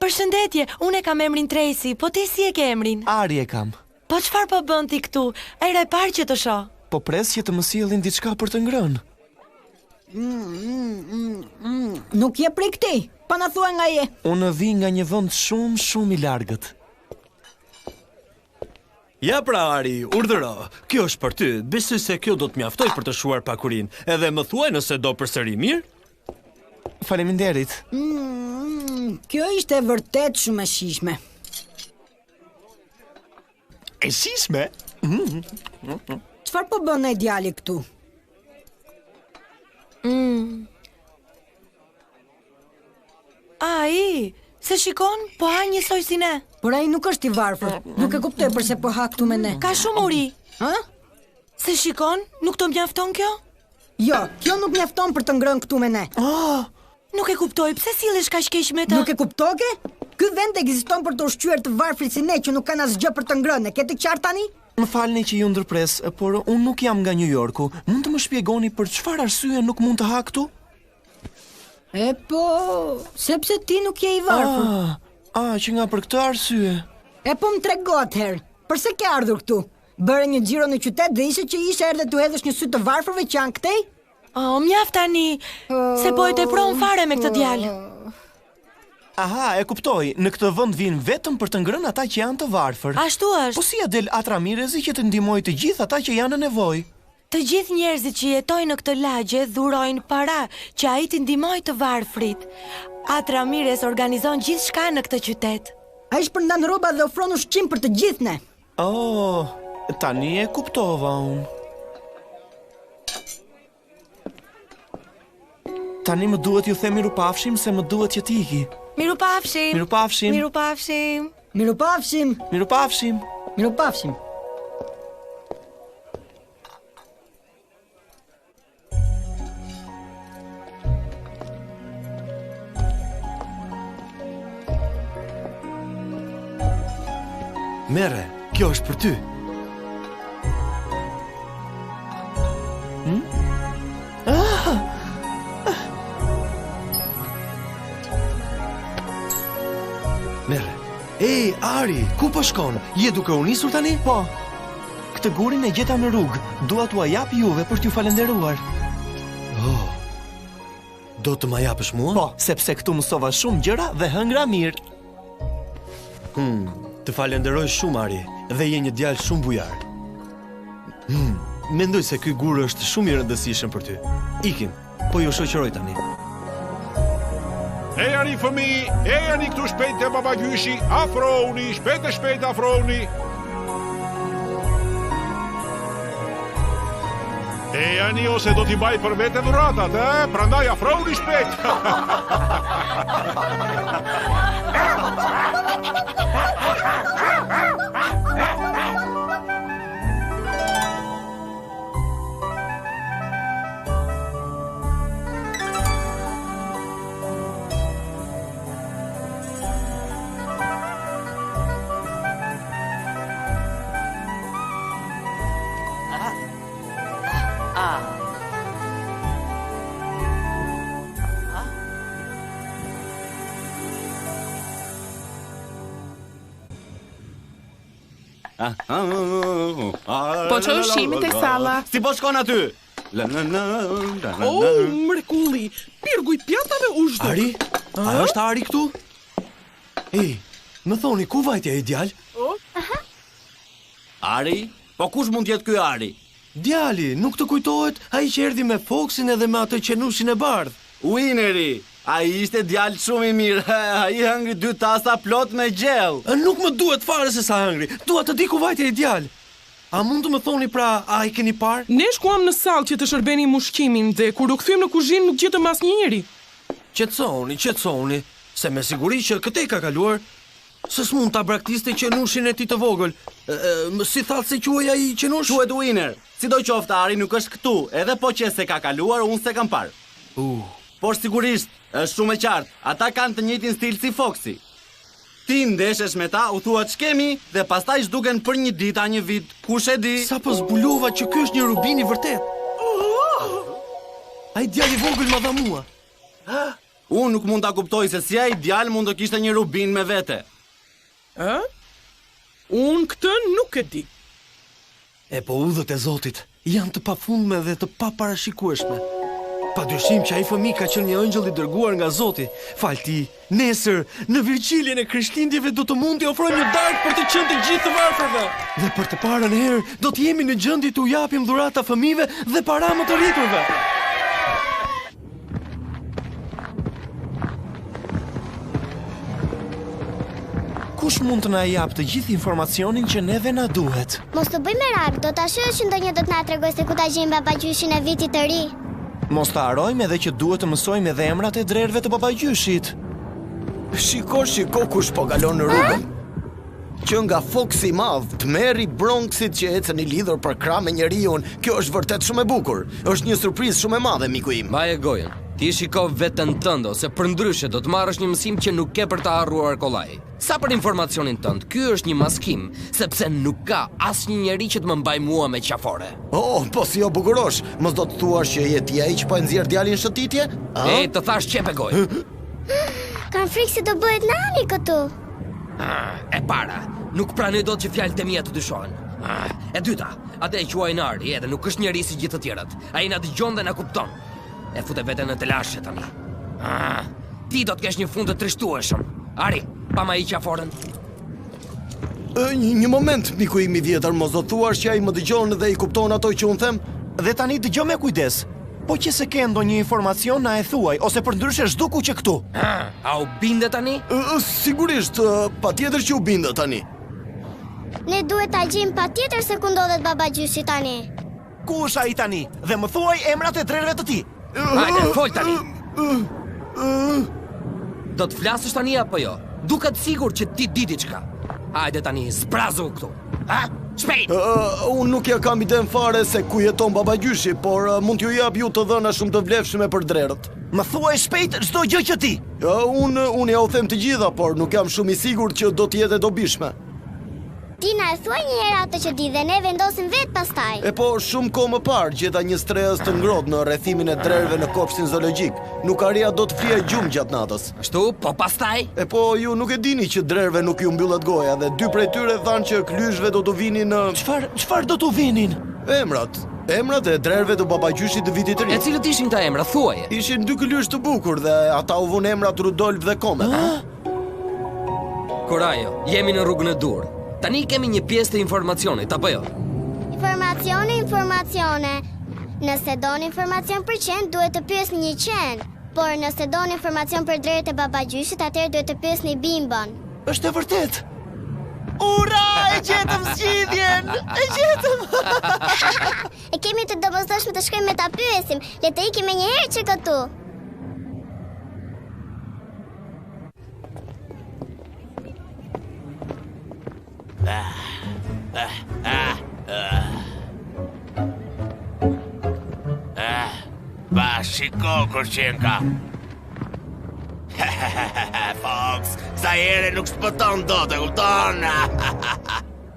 Përshëndetje, unë e kam emrin Tracy, po ti si e ke emrin? Ari e kam. Po çfarë po bën ti këtu? Era e parë që të shoh. Po pres që të më sjellin diçka për të ngrënë. Nuk je prej këtej, pa na thua nga je. Unë vi nga një vend shumë i largët. Ja pra, Ari, urdhëro. Kjo është për ty. Besoj se kjo do të mjaftoj për të shuar pakurin. Edhe më thuaj nëse do përsëri, mirë? Faleminderit. Kjo ishte vërtet shumë e shishme. E shishme? Çfarë po bën ai djali këtu? Ai, se shikon, po ha njësoj si ne. Por ai nuk është i varfër. Nuk e kuptoj pse po ha këtu me ne. Ka shumë uri. Se shikon, nuk të mjafton kjo? Jo, kjo nuk mjafton për të ngrënë këtu me ne. Nuk e kuptoj, pse sillesh kaq keq me të? Nuk e kuptoke? Ky vend ekziston për të ushqyer të varfrit si ne që nuk kanë asgjë për të ngrënë. Ke të qartë tani? Më falni që ju ndërpres, por unë nuk jam nga New Yorku. Mund të më shpjegoni për çfarë arsye nuk mund të ha këtu? Po, sepse ti nuk je i varfër. Që nga për këtë arsye. Po më trego atëherë, përse ke ardhur këtu? Bëre një xhiro në qytet dhe ishe që ishe erdhe t'u hedhësh një sy të varfërve që janë këtej? Mjaft tani, se po e tepron fare me këtë djalë. E kuptoj, në këtë vend vinë vetëm për të ngrënë ata që janë të varfër. Ashtu është. Po si ja del Atramirezi që të ndihmojë të gjithë ata që janë në nevojë? Të gjithë njerëzit që jetojnë në këtë lagje dhurojnë para që ai t'i ndihmojë të varfrit. Atramirez organizon gjithçka në këtë qytet. Ai shpërndan rroba dhe ofron ushqim për të gjithë ne. Tani e kuptova unë. Tani më duhet ju them mirupafshim se më duhet që t'iki. Mirupafshim. Mirupafshim. Mirupafshim. Mirupafshim. Mirupafshim. Mirupafshim. Mere, kjo është për ty. Mere, Ari, ku po shkon? Je duke u nisur tani? Po, këtë gurin e gjeta në rrugë. Dua t'ua jap juve për t'ju falenderuar. Do të ma japësh mua? Po, sepse këtu mësova shumë gjëra dhe hëngra mirë. Të falenderoj shumë, Ari, dhe je një djalë shumë bujar. Mendoj se ky gur është shumë i rëndësishëm për ty. Ikim, po ju shoqëroj tani. Ejani fëmi, ejani këtu shpejt te babagjyshi, afrouni, shpejt afrouni. Ani ose do t'i baj për vete dhuratat, prandaj afroni shpejt. Po që është shimi të sala? Si po shkon aty? Mrekulli, pirgu I pjatave u zhduk. Ari? A është Ari këtu? Më thoni, ku vajtja I djal? Ari? Po kush mund t'jetë ky Ari? Djali, nuk të kujtohet ai që erdhi me Foxin edhe me atë qenushin e bardh. Wineri, ai ishte djalë shumë I mirë. Ai hëngri 2 tasa plot me gjell. Nuk më duhet fare se sa hëngri. Dua të di ku vajtja I djal. A mund të më thoni pra, a I keni parë? Ne shkuam në sallë që të shërbeni mushkimin dhe kur u kthyem në kuzhinë nuk gjetëm asnjëri. Qetësoni, se me siguri që këtë ka kaluar. Se s'mund ta braktiste qenushin e ti të vogël. Si thatë se quaj ai qenush? Quhet Winner. Sidoqoftë Ari nuk është këtu, edhe po që se ka kaluar, unë se kam parë. Por sigurisht, është shumë e qartë, ata kanë të njëjtin stil si Foxi. Ti ndeshesh me ta, u thua ç'kemi dhe pastaj zhduken për një ditë a një vit, kush e di. Sa po zbulova që ky është një rubin I vërtet. Ai djali I vogël ma dha mua. Unë nuk mund ta kuptoj se si ai djalë mund të kishte një rubin me vete. Unë këtë nuk e di. E po udhët e Zotit janë të pafundme dhe të paparashikueshme. Padyshim që ai fëmijë ka qenë një ëngjëll I dërguar nga Zoti. Falti, nesër në virgjiljen e Krishtlindjeve do të mund t'i ofrojmë një darkë për të qenë të gjithë të varfërve. Dhe për të parën herë do të jemi në gjendje t'u japim dhurata fëmijëve dhe para më të rriturve. Kush mund të na jap të gjithë informacionin që neve na duhet? Mos të bëj merak, do ta shohësh që ndonjë do të na tregoj se ku ta gjejmë babagjyshin e vitit të ri. Mos ta harojmë edhe që duhet të mësojmë edhe emrat e drerëve të babagjyshit. Shiko kush po kalon në rrugën. Që nga Foxi I madh të merri Bronxit që ecën I lidhur për krah me njeriun, kjo është vërtet shumë e bukur. Është një surprizë shumë e madhe, miku im. Mbaje gojen. Ti shiko veten tënde ose përndryshe do të marrësh një mësim që nuk ke për ta harruar kollaj. Sa për informacionin tënd, ky është një maskim, sepse nuk ka asnjë njeri që të më mbaj mua me qafore. Po si o bukurosh, mos do të thuash që je ti ai që po e nxjerr djalin shëtitje? Të thash qepe gojë. Kam frikë se do bëhet nani këtu. E para, nuk pranoj dot që fjalët e mia të dyshohen. E dyta, atë e quaj Nari, edhe nuk është njeri si gjithë të tjerët. Ai na dëgjon dhe na kupton. E fute veten në telashe tani. Ti do të kesh një fund të trishtueshëm. Ari, pa ma I qaforen. Një moment, miku im I vjetër, mos do të thuash që ai më dëgjon dhe I kupton ato që unë them? Dhe tani dëgjoj me kujdes. Po që se ke ndonjë informacion na e thuaj, ose përndryshe zhduku që këtu. A u binde tani? Sigurisht, patjetër që u binde tani. Ne duhet ta gjejmë patjetër se ku ndodhet babagjyshi tani. Ku është ai tani? Dhe më thuaj emrat e drerëve të tij. Hajde, fol tani. Do të flasësh tani apo jo? Duket sigur që ti di diçka. Hajde tani, zbrazu këtu. Shpejt! Unë nuk ja kam iden fare se ku jeton babagjyshi, por mund t'ju jap ju të dhëna shumë të vlefshme për drerët. Më thuaj shpejt çdo gjë që ti. Unë ja u them të gjitha, por nuk jam shumë I sigurt që do të jetë e dobishme. Ti na e thuaj një herë atë që di dhe ne vendosim vetë pastaj. Po shumë kohë më parë gjeta një streas të ngrohtë në rrethimin e drerëve në kopshtin zoologjik. Nuk arria do të flija gjumë gjatë natës. Ashtu, po pastaj? Po ju nuk e dini që drerëve nuk ju mbyllet goja dhe 2 prej tyre thanë që klyshve do të vinin në... Çfarë do të vinin? Emrat e drerëve të babagjyshit të vitit të ri. E cilët ishin këta emra, thuaje? Ishin 2 klysh të bukur dhe ata u vënë emrat Rudolf dhe Komet. Korajo, jemi në rrugën e dur. Tani kemi një pjesë të informacionit, apo jo? Informacione. Nëse doni informacion për qen, duhet të pyesni një qen. Por nëse doni informacion për drejt e babagjyshit, atëherë duhet të pyesni bimbon. Është e vërtet. Ura, e gjetëm zgjidhjen! E gjetëm! E kemi të domosdoshme të shkojmë me ta pyesim. Le të ikim me njëherë që këtu. Ba, shiko, Kurçenka. Fox, sa here nuk shpëton dot, e kupton?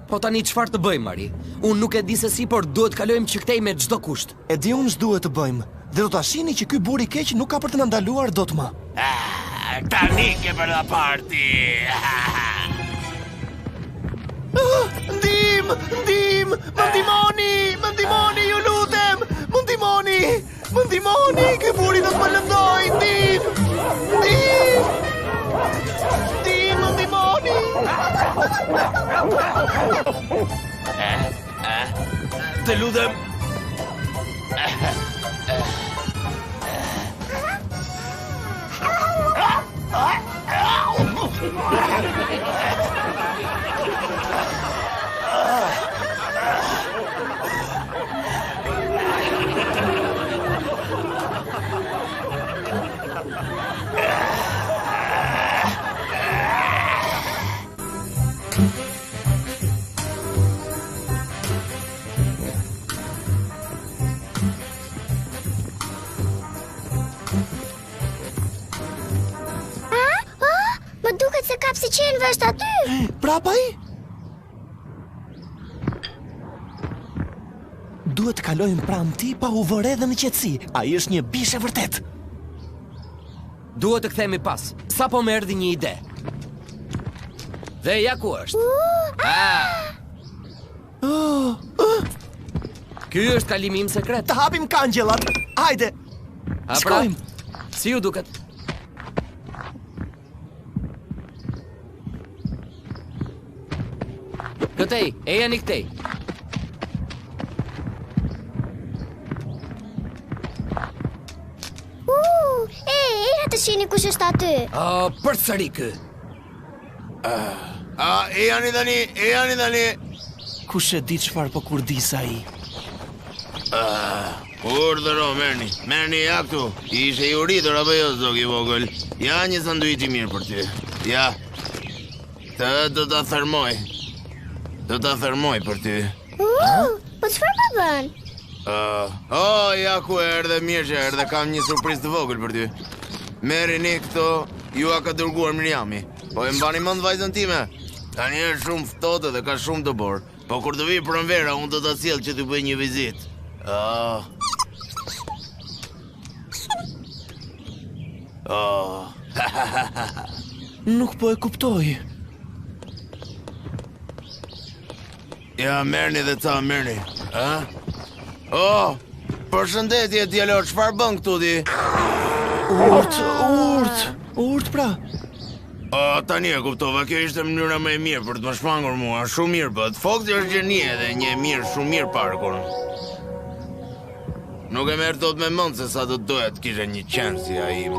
Po tani çfarë të bëjmë, Mari? Unë nuk e di se si, por duhet kalojmë që këtej me çdo kusht. E di unë ç'duhet të bëjmë. Dhe do ta shihni që ky burr i keq nuk ka për të na ndaluar dot më. Tani ke për la party. Ndim! Ndim! Më ndihmoni, ju lutem! Më ndihmoni! Ky burri do të më lëndoj! Ndim! Më ndihmoni! Të lutem. Më duket se kapsi qenëve është aty. Prapa i? Duhet të kalojmë pranë ti pa u vëre dhe në qetësi. Ai është një bish e vërtet. Duhet të kthehemi pas. Sapo më erdhi një ide. Dhe ja ku është. Ky është kalimi im sekret. Të hapim kangjellat. Hajde. Shkojmë. Si ju duket? Këtej, e janë i këtej. Era të shihni kush është aty. Përsëri ky. E janë tani. Kush e di çfarë po kurdisa ai? Urdhëro, merni ja këtu. Ishe i uritur apo jo, zog i vogël? Ja një sanduiç i mirë për ty. Ja. Të do ta thërmoj. Do ta thërmoj për ty. Po çfarë po bën? Ja ku erdhe, mirë që erdhe, kam një surprizë të vogël për ty. Merrini këto, ju a ka dërguar Miriami. Po e mbani mend vajzën time. Tani është shumë ftohtë dhe ka shumë të borë. Po kur të vi pranvera, unë do ta sjell që t'ju bëj një vizitë. Nuk po e kuptoj. Ja, merni dhe ca, merni. Përshëndetje, djalor, çfarë bën këtu ti? Urt pra. Tani e kuptova, kjo ishte mënyra më e mirë për të më shmangur mua, shumë mirë bët. Foxi është gjenie dhe një e mirë, shumë mirë parkur. Nuk e merr dot me mend se sa do të doja të kishe një qen si ai im.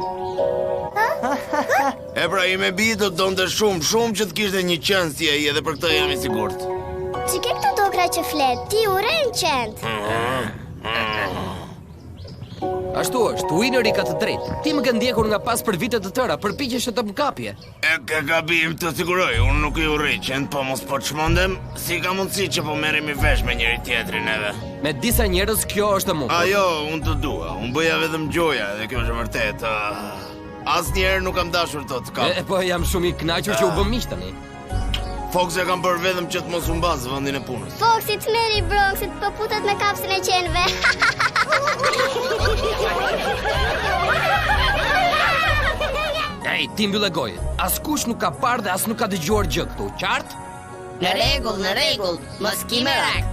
E pra, i me bi do të donte shumë që të kishte një qen si ai, edhe për këtë jam i sigurt. Që ke këto dokra që flet, ti uren qend. Ashtu është, Wineri ka të drejtë. Ti më ke ndjekur nga pas për vite të tëra, përpiqesh të më kapje. E ke gabim, të siguroj, unë nuk i urrej qend, po mos po çmendem, si ka mundësi që po merremi vesh me njëri tjetrin edhe. Me disa njerëz kjo është e mundur. Jo, unë të dua, unë bëja vetëm gjoja dhe kjo është e vërtet. Asnjëherë nuk kam dashur të kap. Po jam shumë i kënaqur që u bëm miq tani. Foxi e kam bërë vetëm që të mos u mbas vendin e punës. Foxi të merri Bronxit, po putet me kapsin e qenëve. Ej, ti mbyllë gojën. Askush nuk ka parë dhe as nuk ka dëgjuar gjë këtu, qartë? Në rregull, mos ki merak.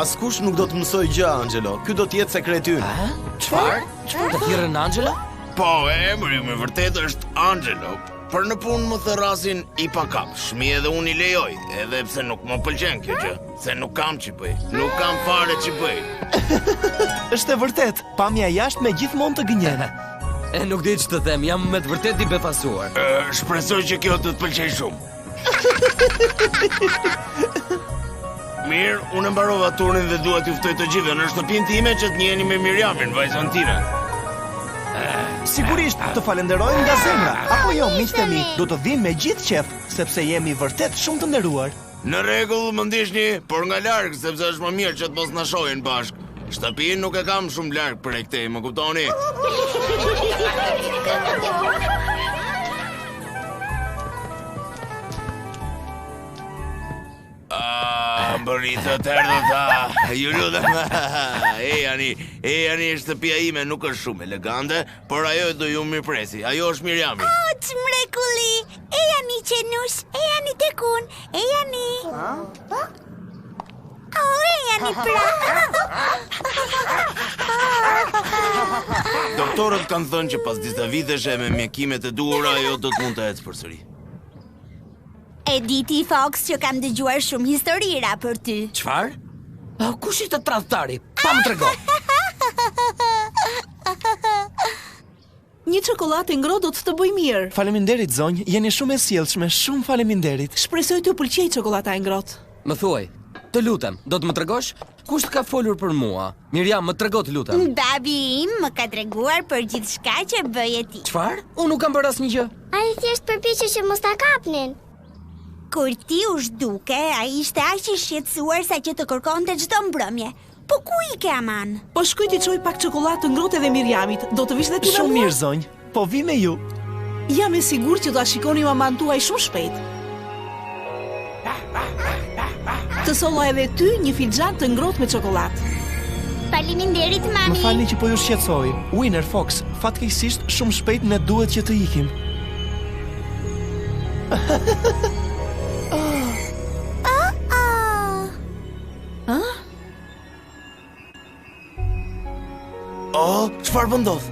Askush nuk do të mësoj gjë, Angelo. Ky do të jetë sekreti ynë. Çfarë? Çfarë të thirrën Angelo? Po, emri më vërtet është Angelo. Për në punë më thërrasin i pakapsh, mi edhe unë i lejoj, edhe pse nuk më pëlqen kjo gjë, se nuk kam që bëj, nuk kam fare që bëj. Është e vërtet, pamja jashtë me gjithmonë të gënjen. Nuk di që të them, jam me të vërtet i befasuar. Shpresoj që kjo të të pëlqej shumë. Mirë, unë mbarova turnin dhe dua t'ju ftoj të gjithë në shtëpinë time që të njiheni me Miriamin, vajzën time. Sigurisht, të falenderojmë nga zemra. Apo jo, miqtë e mi, do të vim me gjithë qef, sepse jemi vërtet shumë të nderuar. Në rregull, më ndihni, por nga larg, sepse është më mirë që të mos na shohin bashk. Shtëpinë nuk e kam shumë larg prej këtej, më kuptoni? Bërita të erdhë tha, ju lutem, e jani shtëpia ime nuk është shumë elegante, por ajo do ju mirëpresi, ajo është Miriami. Të mrekulli, e jani qenush, e jani tekun, e jani... e jani pra... Doktorët kanë thënë që pas disa vitesh e me mjekimet e duhura, ajo do të mund të ecë përsëri. E diti, Fox, që kam dëgjuar shumë historira për ty. Çfarë? Kush i të tradhtari? Pa më trego. Një çokoladë ngrohtë do të bëj mirë. Faleminderit zonjë, jeni shumë e sjellshme, shumë faleminderit. Shpresoj t'ju pëlqej çokolata e ngrohtë. Më thuaj, të lutem, do të më tregosh kush të ka folur për mua? Miriam, më trego të lutem. Babi im më ka treguar për gjithçka që bëje ti. Çfarë? Unë nuk kam bërë asnjë gjë. Ai thjesht përpiqej që mos ta kapnin. Kur ti u zhduke, ai ishte aq i shqetësuar sa që të kërkonte çdo mbrëmje. Po ku i ke aman? Po shkoj t'i çoj pak çokoladë të ngrohtë edhe Miriamit. Do të vish dhe ti me mua? Shumë mirë zonjë, po vi me ju. Jam e sigurt që do ta shikoni maman tuaj shumë shpejt. Të solla edhe ty një filxhan të ngrohtë me çokoladë. Faleminderit, mami. Më falni që po ju shqetësoj. Winner Fox, fatkeqësisht shumë shpejt ne duhet që të ikim. Çfarë po ndodh?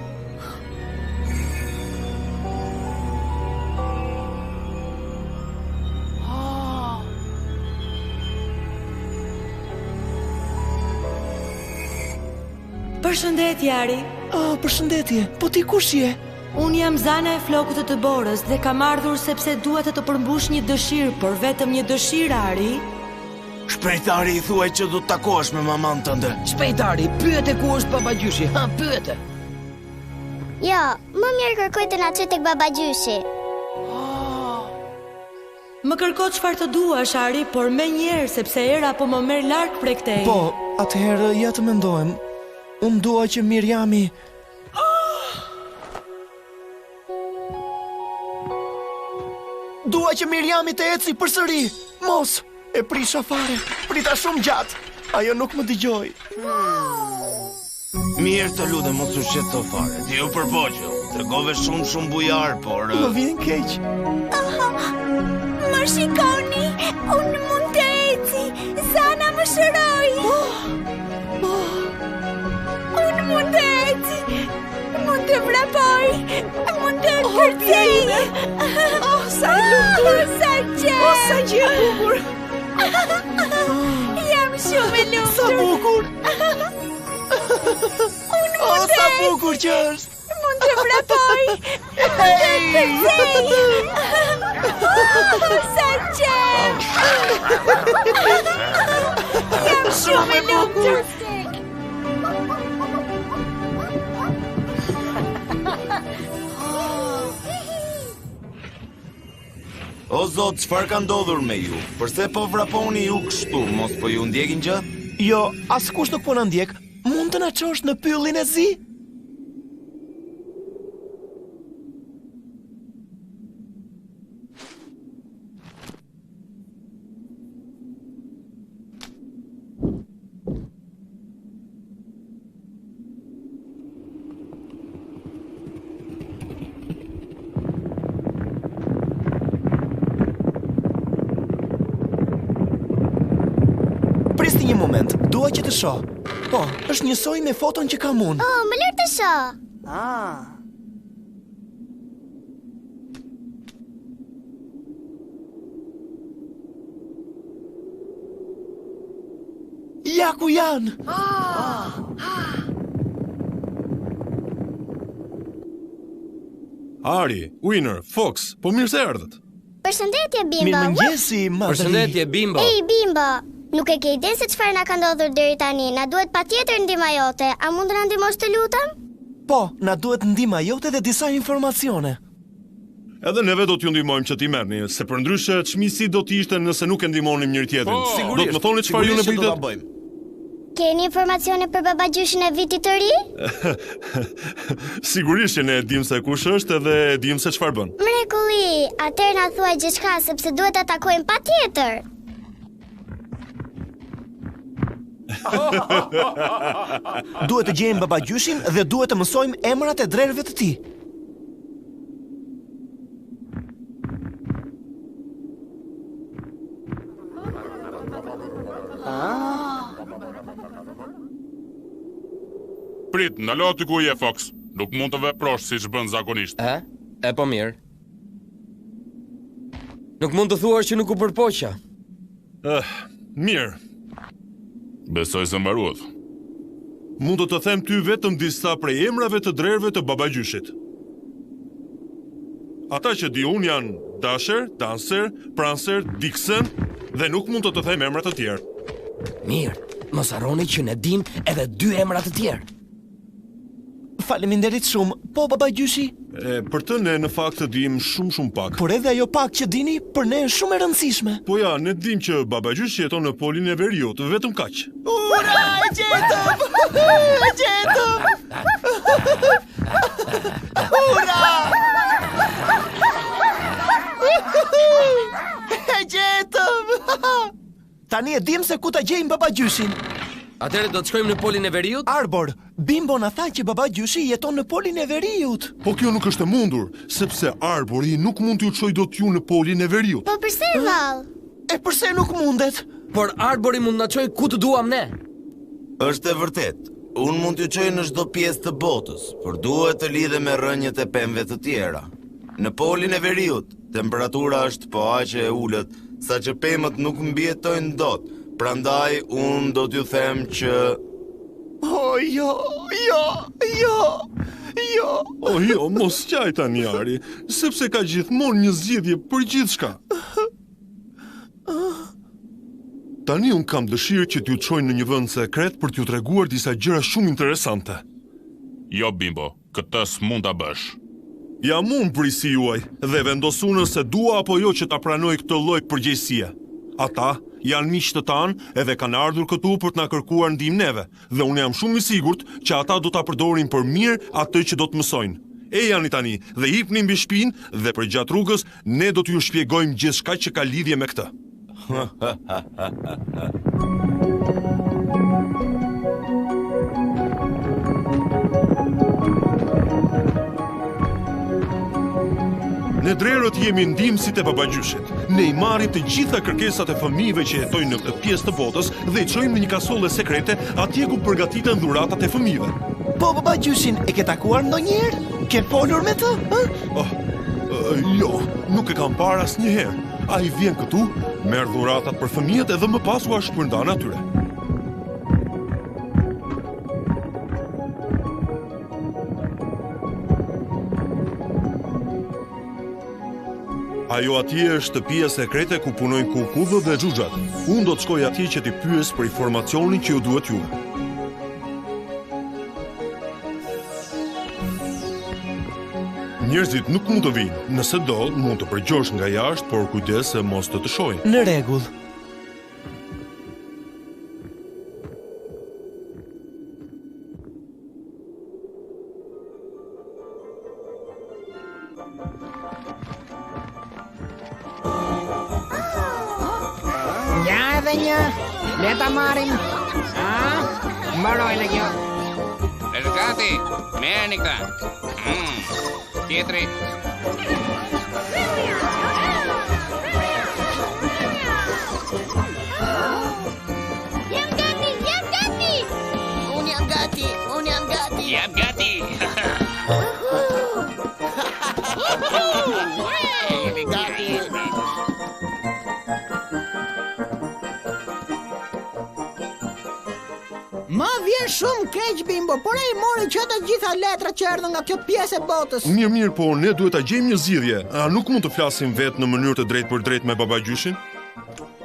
Përshëndetje, Ari. Përshëndetje. Po ti kush je? Unë jam Zana e flokut të Borës dhe kam ardhur sepse dua të përmbush një dëshirë, por vetëm një dëshirë, Ari. Shpejtari i thuaj që do të takohesh me maman tënde. Shpejtari, pyete ku është babagjyshi, pyete. Jo, më mirë kërkoj të na çoj tek babagjyshi. Më kërko çfarë të duash, Ari, por me njerë, sepse era po më merr larg prej këtej. Po, atëherë ja të mendojmë. Unë dua që Miriami... Dua që Miriami të eci përsëri. Mos, e prisha fare. Prita shumë gjatë. Ajo nuk më dëgjoi. Mirë, të lutem, mos u shqetëso fare. Ti u përpoqë. Tregove shumë bujar, por... Më vjen keq. Më shikoni, unë mund të eci. Zana më shëroi. Unë mund të eci. Mund të vrapoj. Mund të kërcej. Sa e lumtur. Sa gjë. Sa gjë e bukur. Jam shumë e lumtur. Sa bukur. Unë mund të sa bukur që është. Mund të vrapoj. Mund të kërcej. Sa gjë. Jam shumë e lumtur. O zot, çfarë ka ndodhur me ju? Përse po vraponi ju kështu? Mos po ju ndjekin gjë? Jo, askush nuk po na ndjek. Mund të na çosh në pyllin e zi? Prisni një moment, dua që të shoh. Po, është njësoj me foton që kam unë. Më lër të shoh. Ja ku janë. Ari, Winner, Fox, po mirë se erdhët. Përshëndetje, Bimbo. Mirëmëngjesi, madri. Përshëndetje, Bimbo. Ej, Bimbo. Nuk e ke ide se çfarë na ka ndodhur deri tani. Na duhet patjetër ndihma jote. A mund të na ndihmosh, të lutem? Po, na duhet ndihma jote dhe disa informacione. Edhe neve do t'ju ndihmojmë që t'i merrni, se përndryshe çmisi do t'ishte nëse nuk e ndihmonim njëri tjetrin. Do të më thoni çfarë ju në pritet? Keni informacione për babagjyshin e vitit të ri? Sigurisht që ne e dim se kush është edhe e dim se çfarë bën. Mrekulli, atëherë na thuaj gjithçka sepse duhet ta takojmë patjetër. Duhet të gjejmë babagjyshin dhe duhet të mësojmë emrat e drerëve të tij. Prit, ndalo ty ku je, Fox. Nuk mund të veprosh siç bën zakonisht. E po mirë. Nuk mund të thuash që nuk u përpoqja. Mirë. Besoj se mbaruat. Mund të them ty vetëm disa prej emrave të drerëve të babagjyshit. Ata që di unë janë Dasher, Dancer, Prancer, Dixon dhe nuk mund të them emrat të tjerë. Mirë, mos harroni që ne dim edhe 2 emra të tjerë. Faleminderit shumë. Po, babagjyshi? Për të ne në fakt të dim shumë pak. Por edhe ajo pak që dini për ne është shumë e rëndësishme. Po ja, ne dim që babagjyshi jeton në polin e Veriut, vetëm kaq. Ura, e gjetëm! E gjetëm! Ura! E gjetëm! Tani e dim se ku ta gjejmë babagjyshin. Atëherë do të shkojmë në polin e Veriut? Arbor, Bimbo na tha që babagjyshi jeton në polin e Veriut. Po kjo nuk është e mundur, sepse Arbori nuk mund t'ju çojë dot ju në polin e Veriut. Po përse vall? E përse nuk mundet? Por Arbori mund na çojë ku të duam ne. Është e vërtet. Unë mund t'ju çoj në çdo pjesë të botës, por duhet të lidhe me rrënjët e pemëve të tjera. Në polin e Veriut, temperatura është po aq e ulët, saqë pemët nuk mbijetojnë dot. Prandaj, unë do t'ju them që... Jo. Mos qaj tani, Ari, sepse ka gjithmonë një zgjidhje për gjithçka. Tani unë kam dëshirë që t'ju çojnë në një vend sekret për t'ju treguar disa gjëra shumë interesante. Jo, Bimbo, këtë s'mund ta bësh. Jam unë prisi juaj dhe vendosu nëse dua apo jo që ta pranoj këtë lloj përgjegjësie. Ata janë miqtë të tanë edhe kanë ardhur këtu për të na kërkuar ndihmë neve, dhe unë jam shumë i sigurt që ata do ta përdorin për mirë atë që do të mësojnë. Ejani tani dhe hipni mbi shtëpinë dhe përgjatë rrugës ne do t'ju shpjegojmë gjithçka që ka lidhje me këtë. Ne drerët jemi ndihmësit e babagjyshit. Ne i marrim të gjitha kërkesat e fëmijëve që jetojnë në këtë pjesë të botës dhe i çojmë në një kasolle sekrete atje ku përgatiten dhuratat e fëmijëve. Po babagjyshin e ke takuar ndonjëherë? Ke folur me të? Jo, nuk e kam parë asnjëherë. Ai vjen këtu, merr dhuratat për fëmijët edhe më pas u shpërndan atyre. Ajo atje është shtëpia sekrete ku punojnë kukudhët dhe xhuxhat. Unë do të shkoj atje që t'i pyes për informacionin që ju duhet juve. Njerëzit nuk mund të vinë. Nëse do, mund të përgjosh nga jashtë, por kujdes se mos të shohin. Në rregull. Le ta marrim. Mbaroj në kjo. Gati, merrni këta. Tjetri. Jam gati. Unë jam gati. Jam gati. Ma vjen shumë keq, Bimbo, por ai mori që të gjitha letrat që erdhën nga kjo pjesë e botës. Mirë, po ne duhet ta gjejmë një zgjidhje. A nuk mund të flasim vetë në mënyrë të drejtë për drejtë me babagjyshin?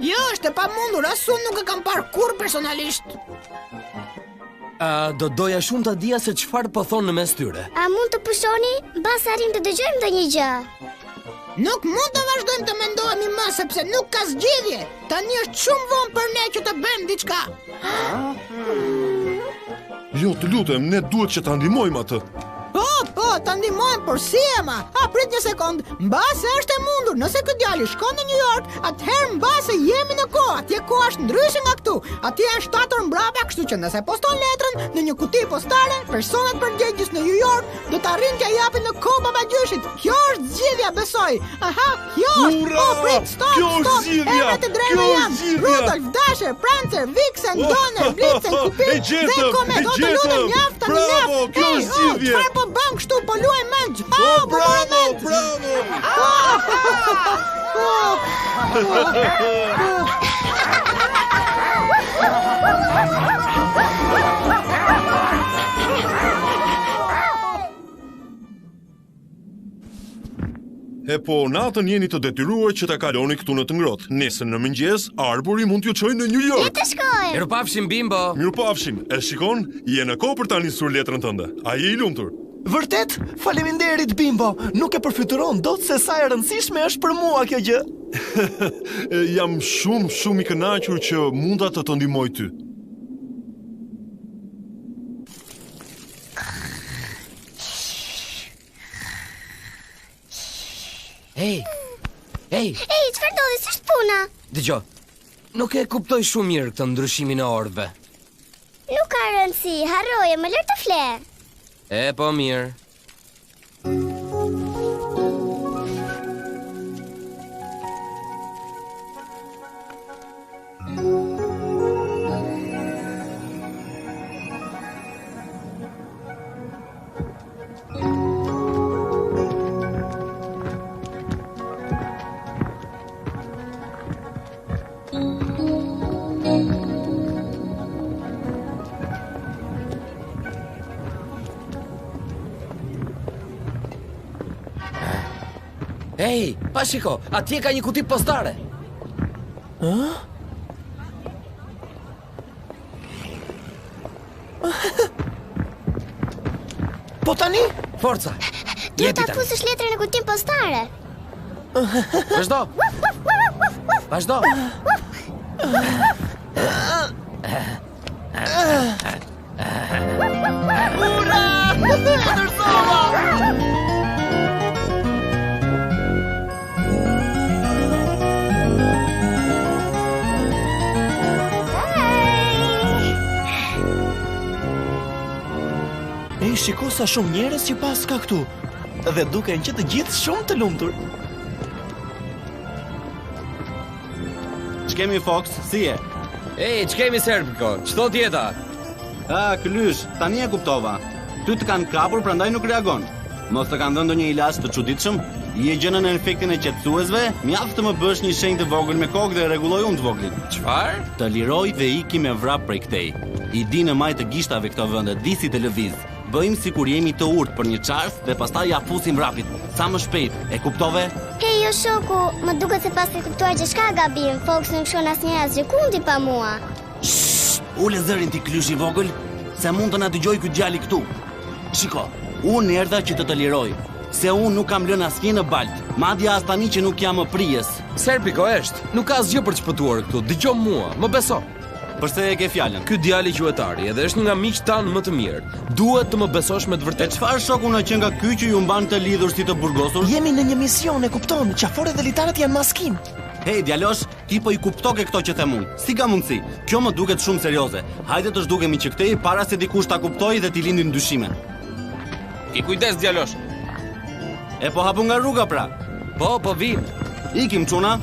Jo, është e pamundur, as unë nuk e kam parë kurrë personalisht. Do doja shumë të dija se çfarë po thonë në mes tyre. A mund të pushoni, mbas arrim të dëgjojmë ndonjë gjë? Nuk mund të vazhdojmë të mendohemi më, sepse nuk ka zgjidhje. Tani është shumë vonë për ne që të bëjmë diçka. Jo, të lutem, ne duhet që ta ndihmojmë atë. Po, ta ndihmojmë, por si ema? Prit një sekond. Mbase është e mundur, nëse ky djali shkon në New York, atëherë mbase jemi në kohë. Atje koha është ndryshe nga këtu. Atje janë 7 orë mbrapa, kështu që nëse poston letrën në një kuti postale, personat përgjegjës në New York do të arrijnë t'ia japin në kohë babagjyshit. Kjo është zgjidhja, besoj. Aha, kjo është. Prit, stop. Emrat e drejta janë Rudolf, Dasher, Prancer, Vixen, Donner, Blitzen, Cupid, dhe Comet. Do të lutem, mjaft tani. Bravo, kjo është zgjidhje. Çfarë po bën kështu? Po luaj mend. Bravo. E po, natën jeni të detyruar që ta kaloni këtu në të ngrohtë. Nesër në mëngjes, arbori mund t'ju çojë në New York. Le të shkojmë. Mirupafshim, Bimbo. Mirupafshim. E shikon, je në kohë për ta nisur letrën tënde. A je i lumtur? Vërtet? Faleminderit, Bimbo. Nuk e përfituron dot se sa e rëndësishme është për mua kjo gjë. Jam shumë i kënaqur që munda të ndihmoj ty. Hey, çfarë ndodhi? Si është puna? Dëgjoj, nuk e kuptoj shumë mirë këtë ndryshimin e orëve. Nuk ka rëndësi, harroje, më lër të fle. E po mirë. Hey, pa shiko, atje ka një kuti postare. Po tani? Forca. Duhet ta fusësh letrën në kutinë postare. Vazhdo. Ura! Ndërsova! Shiko sa shumë njerëz që pas ka këtu. Dhe duken që të gjithë shumë të lumtur. Ç'kemi Fox, si je? Ç'kemi Serbiko, ç'thot jeta? Këlysh, tani e kuptova. Ty të kanë kapur, prandaj nuk reagon. Mos të kanë dhënë ndonjë ilazh të çuditshëm? Je gjënë në efektin e qetësuesve? Mjaft të më bësh një shenjë të vogël me kokë dhe rregulloj unë të voglin. Çfarë? Të liroj dhe iki me vrap prej këtej. I di në maj të gishtave këto vende, di si të lëviz. Bëjmë si kur jemi të urtë për një çarf dhe pastaj ja fusim vrapit. Sa më shpejt, e kuptove? Hey, jo shoku, më duket se pas ke kuptuar që shka gabim. Fox nuk shkon asnjë as sekundi pa mua. Ule zërin ti Klysh i vogël, se mund të na dëgjoj ky djali këtu. Shiko, unë erdha që të liroj, se unë nuk kam lënë asnjë në balt, madje as tani që nuk jam më prijes. Serbiko është, nuk ka asgjë për të shpëtuar këtu. Dëgjoj mua, më beso. Përse e ke fjalën? Ky djali quhetari edhe është një nga miqtë tanë më të mirë. Duhet të më besosh me të vërtetë. Çfarë shoku na që nga ky që ju mban të lidhur si të burgosur? Jemi në një mision, e kupton? Qafore dhe litarët janë maskin. Hey, djalosh, ti po i kuptoke këto që them unë. Si ka mundësi? Kjo më duket shumë serioze. Hajde të zhdukemi që këtej para se dikush ta kuptojë dhe t'i lindin dyshime. Ki kujdes, djalosh. E po hapu nga rruga pra. Po vim. Ikim çuna.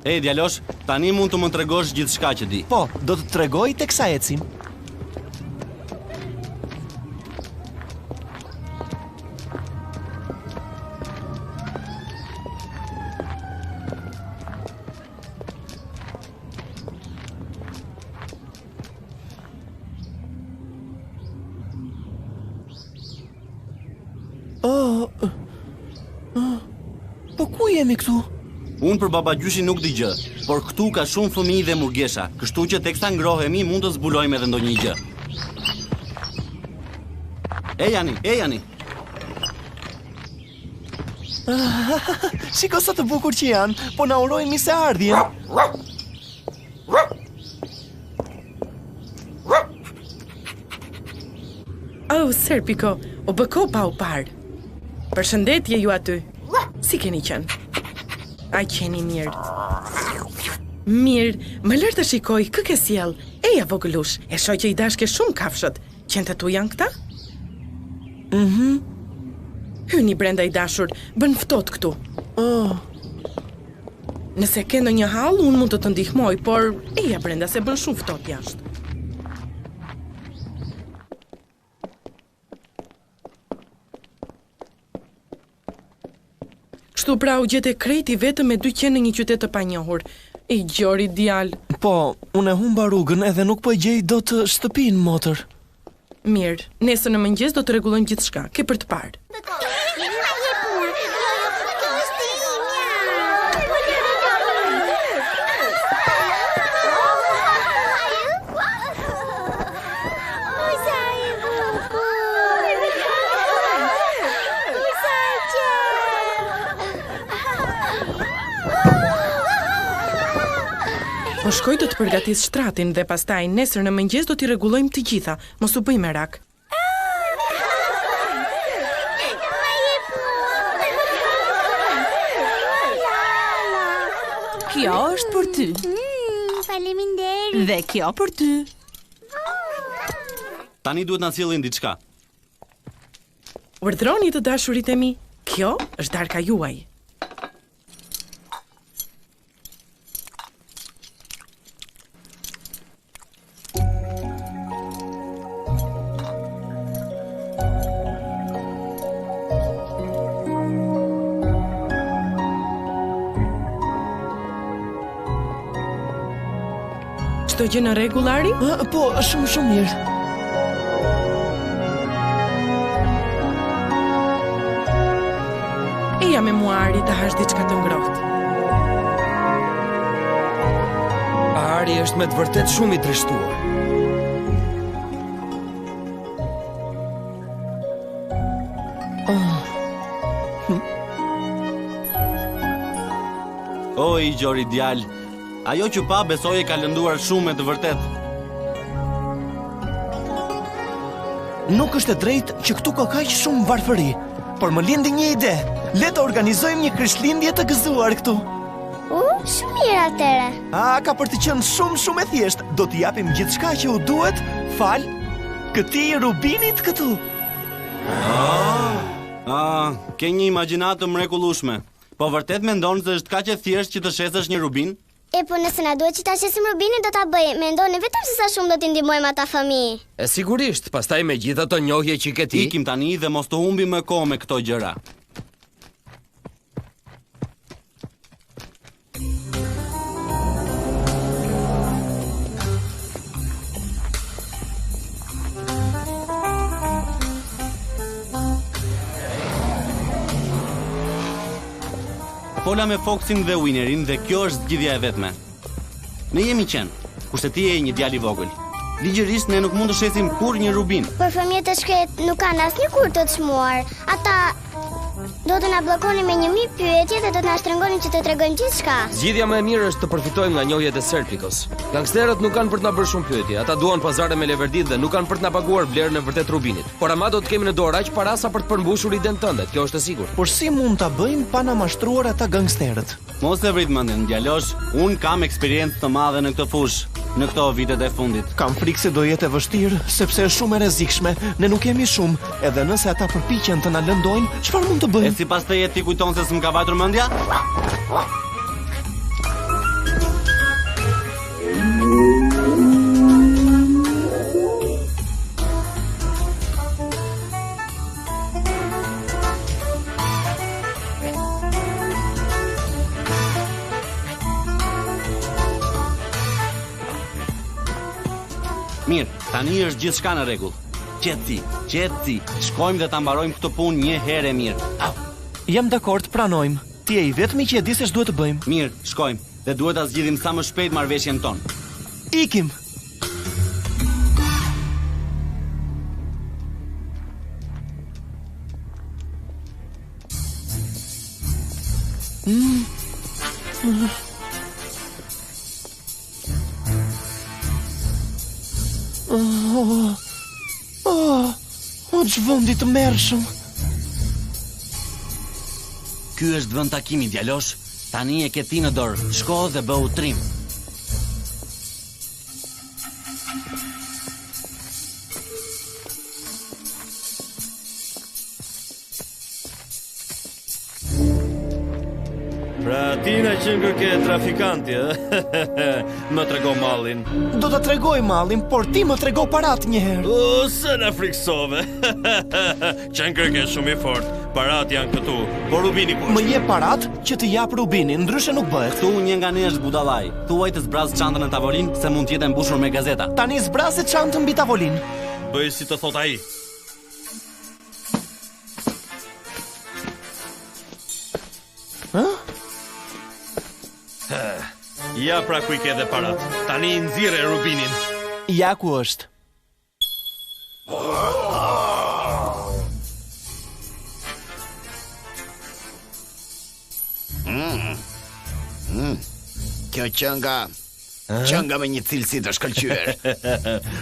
Ej, djalosh, tani mund të më tregosh gjithçka që di. Po, do të tregoj teksa ecim. Po ku jemi këtu? Unë për babagjyshin nuk di gjë, por këtu ka shumë fëmijë dhe murgesha, kështu që teksa ngrohemi mund të zbulojmë edhe ndonjë gjë. Ejani. Shiko sa të bukur që janë, po na urojnë mirë ardhjen. Oh, Serpiko, o bëko pa u parë. Përshëndetje ju aty. Si keni qenë? Ai qeni mirë. Mirë, më lërë të shikoj, kë ke sjell. Eja vogëlush, e shoj që i dashke shumë kafshët. Qenë tu janë këta? Hyni brenda i dashur, bën ftohtë këtu. Nëse ke ndonjë hall, unë mund të të ndihmoj, por eja brenda se bën shumë ftohtë jashtë. Kështu pra u gjete krejti vetëm me 2 qenë në një qytet të panjohur. I gjori djalë. Po, unë e humba rrugën edhe nuk po e gjej dot shtëpinë, motër. Mirë, nesër në mëngjes do të rregullojmë gjithçka. Ke për të parë. Po shkoj do të përgatis shtratin dhe pastaj nesër në mëngjes do t'i rregullojmë të gjitha, mos u bëj merak. Kjo është për ty. Faleminderit. Dhe kjo për ty. Tani duhet na sillin diçka. Urdhroni të dashurit e mi. Kjo është darka juaj. Çdo gjë në rregull, Ari? Po, shumë mirë. Eja me mua, Ari, të hash diçka të ngrohtë. Ari është me të vërtet shumë i trishtuar. O, i gjori djalë. Ajo që pa besoj e ka lënduar shumë me të vërtet. Nuk është e drejtë që këtu ka kaq shumë varfëri, por më lindi një ide. Le të organizojmë një krishtlindje të gëzuar këtu. Shumë mirë atëre. Ka për të qenë shumë e thjeshtë. Do t'i japim gjithçka që u duhet, fal këtij Rubinit këtu. Ke një imagjinatë mrekullueshme. Po vërtet mendon se është kaq e thjeshtë që të shesësh një rubin? Po nëse na duhet që ta shesim Rubinin do ta bëj. Mendoni vetëm se sa shumë do t'i ndihmojmë ata fëmijë. Sigurisht, pastaj me gjithë ato njohje që ke ti. Ikim tani dhe mos të humbi më kohë me këto gjëra. Fola me Foxin dhe Winnerin dhe kjo është zgjidhja e vetme. Ne jemi qenë, kurse ti je një djalë i vogël. Ligjërisht ne nuk mund të shesim kur një rubin. Por fëmijët e shkret nuk kanë asnjë kur të çmuar. Ata do të na bllokonin me 1000 pyetje dhe do të na shtrëngonin që të tregojmë gjithçka. Zgjidhja më e mirë është të përfitojmë nga njohjet e Serpikos. Gangsterët nuk kanë për të na bërë shumë pyetje. Ata duan pazare me leverdit dhe nuk kanë për të na paguar vlerën e vërtet rubinit. Por ama do të kemi në dorë aq para sa për të përmbushur idenë tënde. Kjo është e sigurt. Por si mund ta bëjmë pa na mashtruar ata gangsterët? Mos e vrit mendjen, djalosh. Un kam eksperiencë të madhe në këtë fushë, në këto vitet e fundit. Kam frikë se do jetë e vështirë, sepse është shumë e rrezikshme. Ne nuk kemi shumë, edhe nëse ata përpiqen të na lëndojnë, çfarë mund të bëjmë? E sipas teje ti kujton se s'm ka vajtur mendja? Mirë, tani është gjithçka në rregull. Qetësi. Shkojmë dhe ta mbarojmë këtë punë një herë e mirë. Jam dakord, pranojmë. Ti je i vetmi që e di se ç'duhet të bëjmë. Mirë, shkojmë. Dhe duhet ta zgjidhim sa më shpejt marrëveshjen tonë. Ikim. Ç'vendi të merrshëm. Ky është vend takimi, djalosh. Tani e ke ti në dorë. Shko dhe bë utrim. Pra ti na qenë kërke trafikanti, më trego mallin. Do ta tregoj mallin, por ti më trego parat një herë. Se na friksove. Qenë kërke shumë i fort. Parat janë këtu, por Rubini po. Më jep parat që të jap Rubinin, ndryshe nuk bëhet. Këtu një nga ne është budallaj. Thuaj të zbraz çantën në tavolinë se mund të jetë e mbushur me gazeta. Tani zbrazet çantën mbi tavolinë. Bëj si të thot ai. Ja pra ku I ke dhe parat. Tani I nxirre Rubinin. Ja ku është. Kjo qënga me një cilësi të shkëlqyer.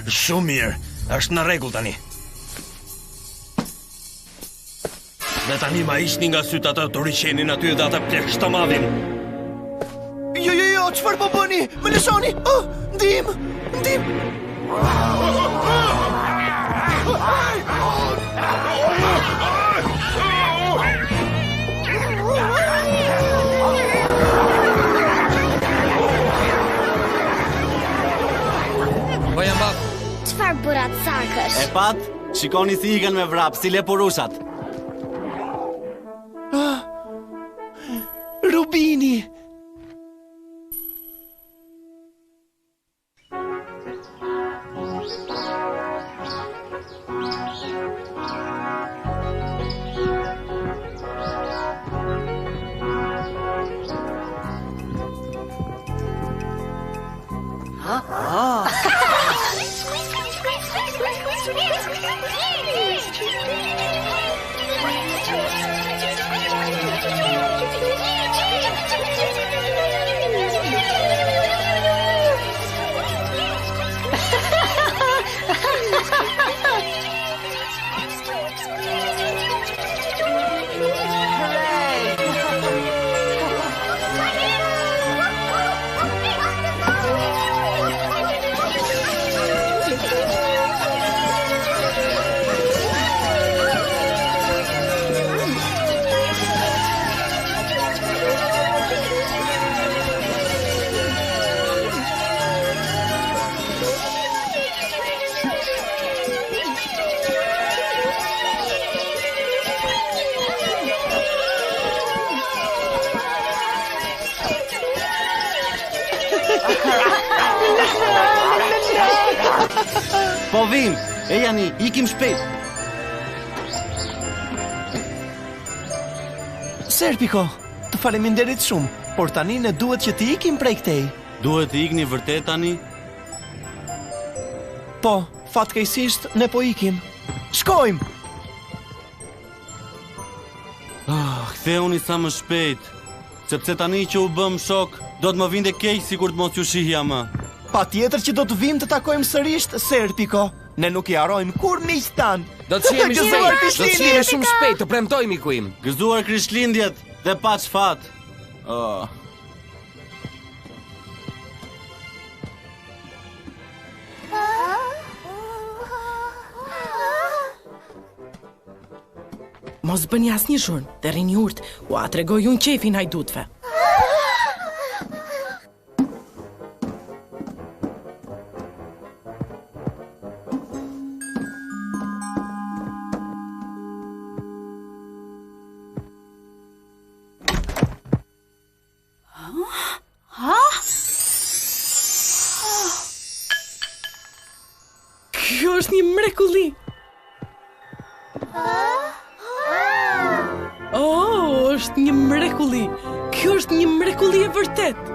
Shumë mirë. Është në rregull tani. Dhe tani ma ishni nga sytë ata të riqenin aty dhe ata plekë shtamadhin. Jo, çfarë po bëni? Më lëshoni! Ndim! Po jam bab. Çfarë burat sakësh? E pat, shikoni si ikën me vrap, si lepurushat. Rubini! Po vim, e jani, ikim shpejt. Serpiko, të faleminderit shumë, por tani ne duhet që të ikim prej këtej. Duhet të ikni vërtet tani? Po, fatkeqësisht ne po ikim. Shkojmë! Ktheuni sa më shpejt, sepse tani që u bëm shok, do të më vinte keq sikur të mos ju shihja më. Patjetër që do të vim të takojmë sërish, Serpiko. Ne nuk I harojmë kur miq tan. Do të shihemi shumë shpejt, të premtoj miku im. Gëzuar Krishtlindjet dhe pa çfat. Mos bëni asnjë shurm, dhe rrini urt, ua tregoj unë qefin hajdutve. Kjo është një mrekulli. është një mrekulli. Kjo është një mrekulli e vërtet.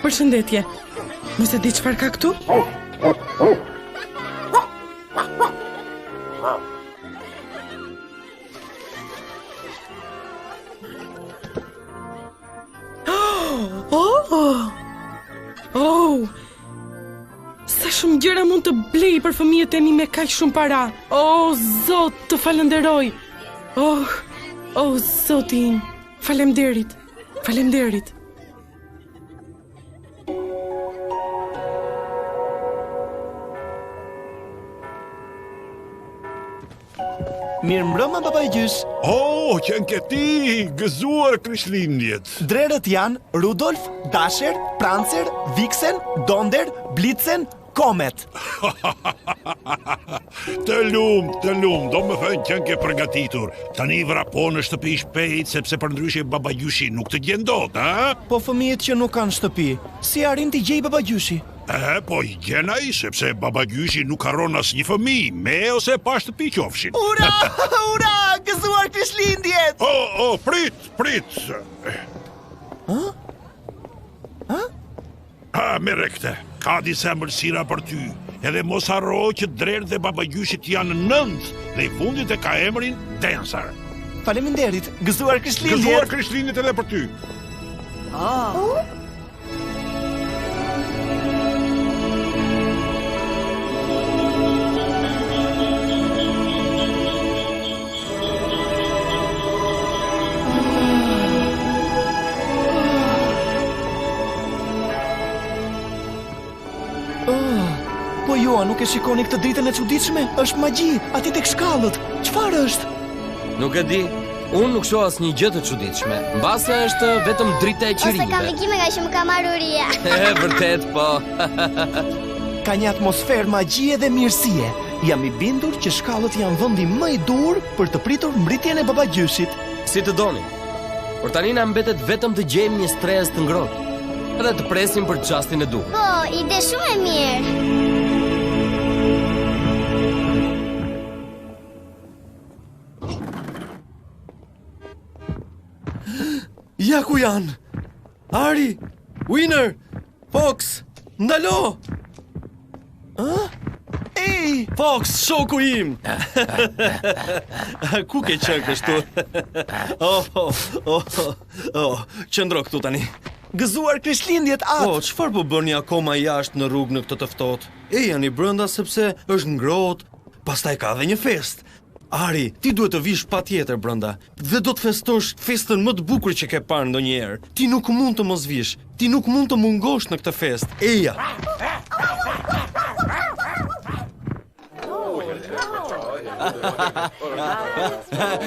Përshëndetje. Mos e di çfarë ka këtu? Sa shumë gjëra mund të blej për fëmijët e mi me kaq shumë para. Zot, të falenderoj. Zoti im. Faleminderit. Faleminderit. Mirë mbrëma, baba i gjysh. Qenë ke ti, gëzuar Krishtlindjet. Drerët janë Rudolf, Dasher, Prancer, Vixen, Donder, Blitzen, Komet. Të lumë, do më thënë qenë ke përgatitur. Tani vrapo në shtëpi shpejt, sepse për ndryshe baba gjyshi nuk të gjendot, ha? Po fëmijët që nuk kanë shtëpi, si arrin t'i gjej baba gjyshi? Po i gjena i, sepse baba gjyshi nuk harron as një fëmi, me ose pa shtëpi qofshin. Ura, ura, gëzuar Krishtlindjet! Prit. Me rekte, ka disa mëlsira për ty, edhe mos harro që drerë dhe baba gjyshit janë 9 dhe i fundit e ka emrin Densar. Faleminderit, gëzuar Krishtlindjet! Gëzuar Krishtlindjet edhe për ty. Po jo, nuk e shikoni këtë dritën e çuditshme? Është magji, aty tek shkallët. Çfarë është? Nuk e di. Unë nuk shoh asnjë gjë të çuditshme. Mbase është vetëm drita e qirimeve. Ose kam ligime nga që më ka marrë uria. Vërtet, po. Ka një atmosferë magjie dhe mirësie. Jam i bindur që shkallët janë vendi më i dur për të pritur mbritjen e babagjyshit. Si të doni. Por tani na mbetet vetëm të gjejmë një stres të ngrohtë. Edhe të presim për çastin e duhur. Po, ide shumë e mirë. Ja ku janë? Ari, Winner, Fox, ndalo! Ej! Fox, shoku im! Ku ke qenë kështu? Qëndro këtu tani. Gëzuar Krishtlindjet atë! Çfarë po bëni akoma jashtë në rrugë në këtë të ftohtë? Janë i brenda sepse është ngrohtë, pastaj ka edhe një festë. Ari, ti duhet të vish patjetër brenda dhe do të festosh festën më të bukur që ke parë ndonjëherë. Ti nuk mund të mos vish. Ti nuk mund të mungosh në këtë festë. Eja.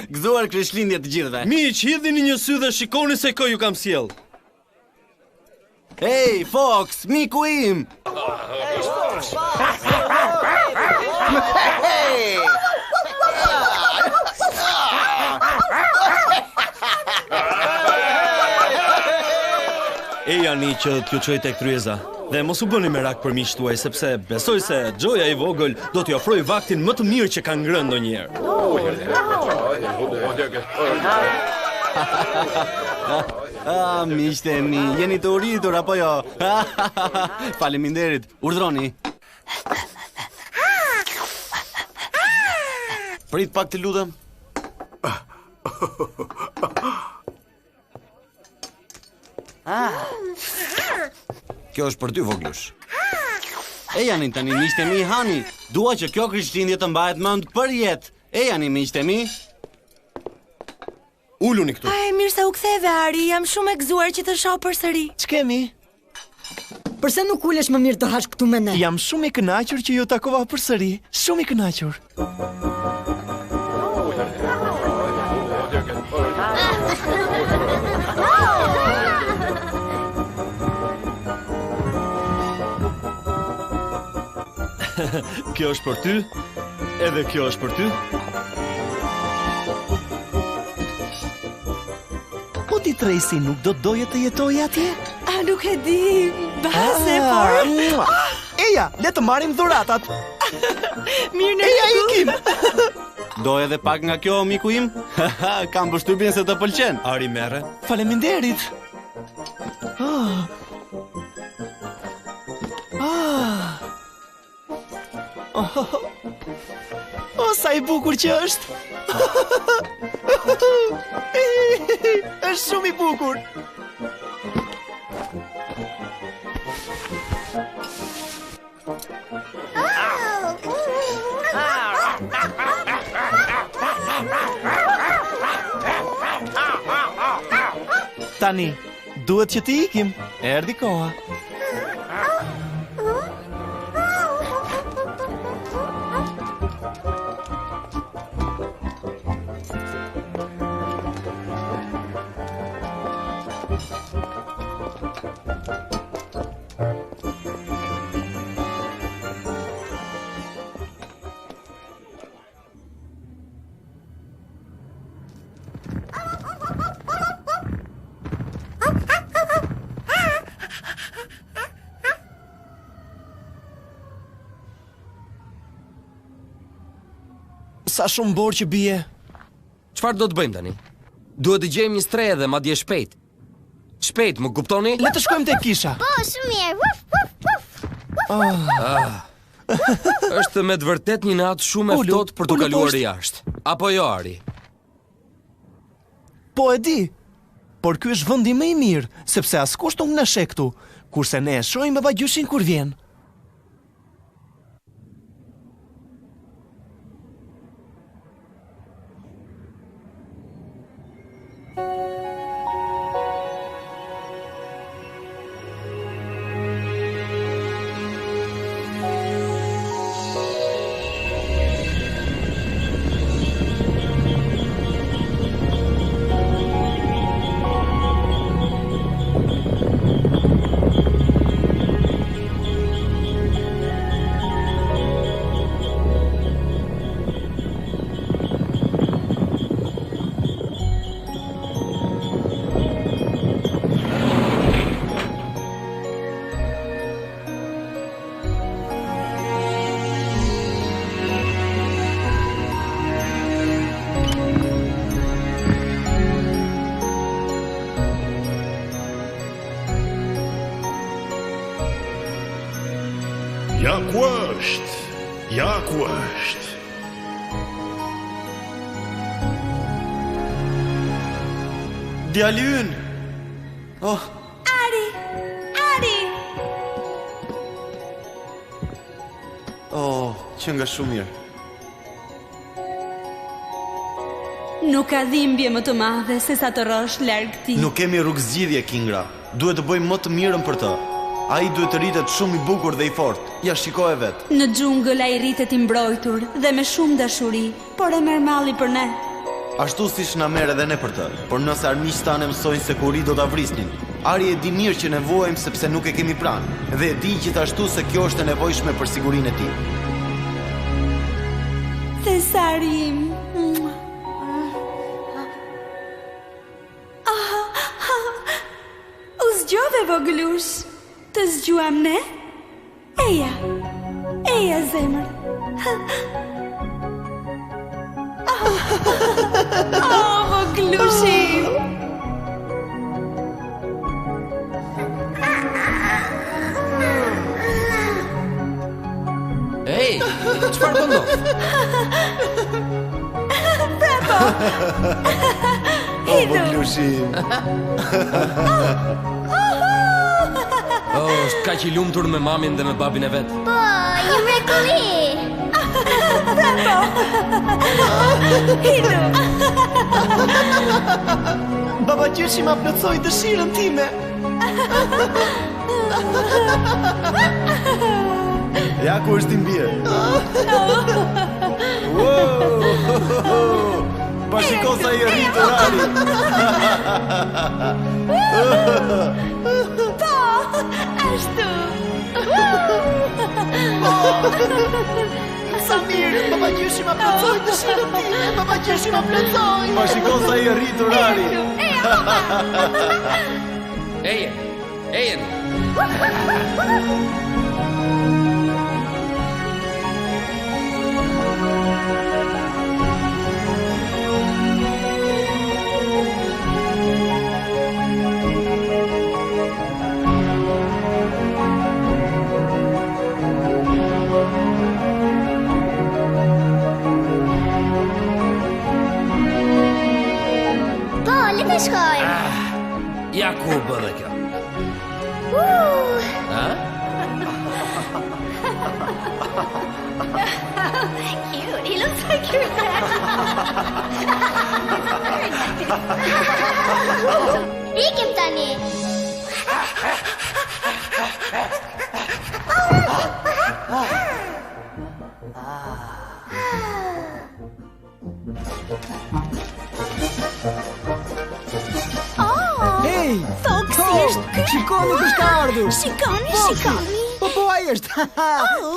Gëzuar Krishtlindje të gjithëve. Miq, hidhini një sy dhe shikoni se kë ju kam sjell. Hey, Fox, miku im. Eja një që t'ju qoj tek tryeza. Dhe mos u bëni merak për miqtë tuaj, sepse besoj se Gjoja i vogël do t'ju ofroj vaktin më të mirë që kanë ngrënë ndonjëherë. Miqtë e mi, jeni të uritur apo jo? Faleminderit. Urdhroni. Prit pak të lutem. Kjo është për ty, voglush. Janin tani miqtë e mi, hani. Dua që kjo Krishtlindje të mbahet mend për jetë. Janin miqtë e mi. Uluni këtu. Mirë se u ktheve, Ari. Jam shumë e gëzuar që të shoh përsëri. Ç'kemi? Përse nuk ulesh më mirë të hash këtu me ne? Jam shumë i kënaqur që ju takova përsëri. Shumë i kënaqur. Kjo është për ty, edhe kjo është për ty. Po ti Tracy nuk do doje të jetoj atje? A nuk e di, base, por... Eja, le të marrim dhuratat. Mirë në Eja, ikim. Do edhe pak nga kjo, miku im? Kam përshtypjen se të pëlqen. Ari merre. Faleminderit. Sa i bukur që është. Është shumë i bukur. Tani, duhet që ti ikim. Erdhi koha. Sa shumë borë që bie. Çfarë do të bëjmë tani? Duhet të gjejmë një strehë dhe madje shpejt. Shpejt, më kuptoni? Le të shkojmë te kisha. Po, shumë mirë. Është me të vërtet një natë shumë e ftohtë për të kaluar jashtë. Apo jo, Ari? Po e di. Por ky është vendi më i mirë, sepse askush nuk na sheh këtu, kurse ne e shohim babagjyshin kur vjen. Ja ku është? Ja ku është? Djali ynë. Oh. Ari! Ari! Oh, që nga shumë mirë. Nuk ka dhimbje më të madhe se sa të rrosh larg ti. Nuk kemi rrugëzgjidhje, Kingra. Duhet të bëjmë më të mirën për të. Ai duhet të rritet shumë i bukur dhe i fortë. Ja shikoj vetë. Në xhungël ai rritet i mbrojtur dhe me shumë dashuri, por e merr malli për ne. Ashtu siç na merr edhe ne për të. Por nëse armiqtë tanë mësojnë se kur i do ta vrisnin, Ari e di mirë që nevojojmë sepse nuk e kemi pranë, dhe e di gjithashtu se kjo është e nevojshme për sigurinë e tij. Thesarim. U zgjove voglush. Të zgjuam ne? Eja. Eja zemër. Oh, voglushi. Ej, çfarë po ndodh? Bravo. Oh, voglushi. Është kaq i lumtur me mamin dhe me babin e vet. Po, një mrekulli. Bravo. Hidu. Babagjyshi ma plotësoi dëshirën time. Ja ku është i mbjerë. Pa shiko sa i rritur Ari. Po, ashtu. Sa mirë, babagjyshi ma plotësoj dëshirën time, babagjyshi ma plotësoj. Pa shiko sa i rritur Ari. Ejen. Le të shkojmë. Ja ku bëdhe kjo. Cute, he looks so cute. Ikim tani. Hey! Foxy është kë? Shikoni kush ka ardhur. Shikoni. Po ai është.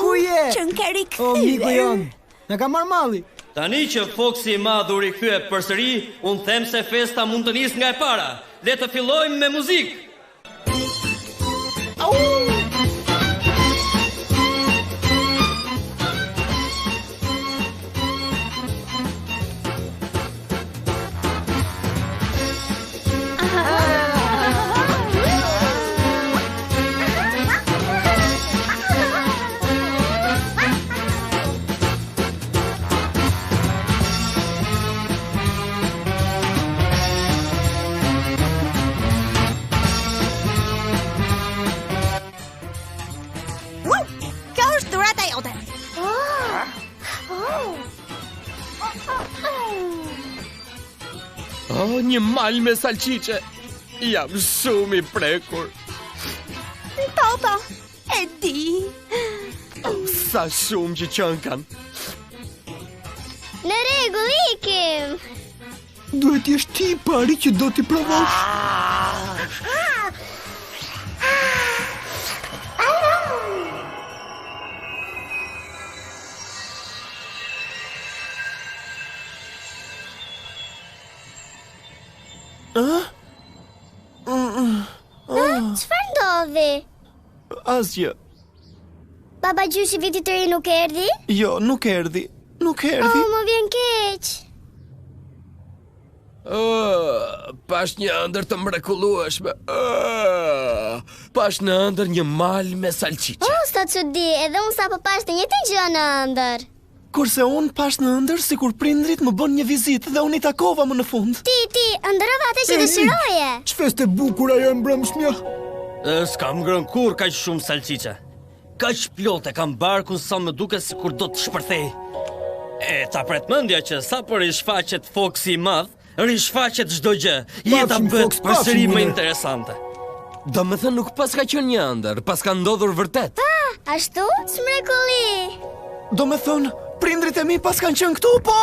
Ku je? Që në keri O, miku jon. Na ka marrë malli. Tani që Foxy i madh u rikthye përsëri, unë them se festa mund të nisë nga e para. Le të fillojmë me muzikë. Një mal me salqiqe. Jam shumë i prekur. Po, e di. Sa shumë që qënë kanë. Në rregull, ikim. Duhet jesh ti i pari që do t'i provosh. Çfarë ndodhi? Asgjë. Babagjyshi viti të ri nuk erdhi? Jo, nuk erdhi. Nuk erdhi. Oh, më vjen keq. Pash një ëndër të mrekullueshme. Pash në ëndër një mal me salqiqe. Sta çudi, edhe unë sapo pash të njëjtën gjë në ëndër. Kurse unë pash në ëndër sikur prindrit më bën një vizitë dhe unë i takova më në fund. Ti, ëndërova atë që dëshiroje. Ç'feste bukur ajo e mbrëmshmja. S'kam ngrënë kur kaq shumë salqiqe. Kaq plotë kam barkun sa më duket sikur do të shpërthej. E ta pret mendja që sa për rishfaqet Foxy i madh, rishfaqet çdo gjë. Jeta bëhet përsëri më interesante. Do më thënë nuk pas ka qenë një ëndër, pas ka ndodhur vërtet. Ashtu? Smrekulli. Do më thënë, prindrit e mi pas kanë qenë këtu, po!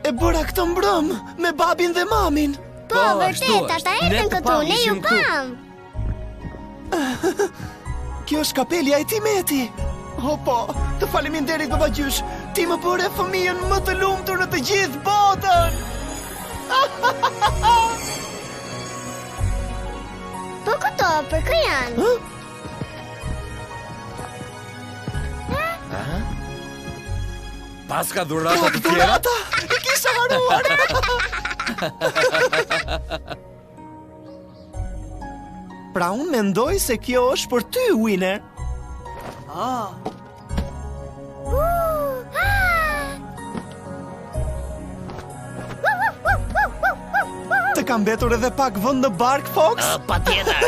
E bëra këtë mbrëm me babin dhe mamin. Po, vërtet, ata erdhën këtu, ne ju pam. Kjo është kapelja e Timeti. Po, të faleminderit babagjysh. Ti më bëre fëmijën më të lumtur në të gjithë botën. Po këto, për kë janë? Pas ka dhurata të tjera? I kisha haruar! Pra unë mendoj se kjo është për ty, Winner. Të kam betur edhe pak vënd në bark, Fox? Pa tjetër.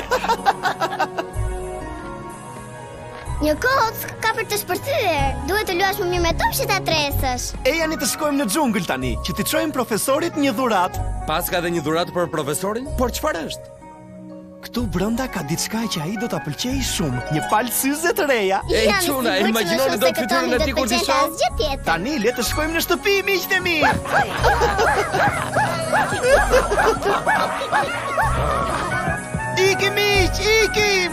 Një kock ka për të shpërthyer. Duhet të luash më mirë me top që ta tresësh. Eja ne të shkojmë në xhungël tani, që t'i çojmë profesorit një dhuratë. Pas ka dhe një dhuratë për profesorin? Por çfarë është? Këtu brenda ka diçka që ai do ta pëlqejë shumë, një palë syze të reja. Ej çuna, imagjinoni do fytyrën e tij kur ti shoh. Tani le të shkojmë në shtëpi, miqtë e mi. Ikim miq, ikim.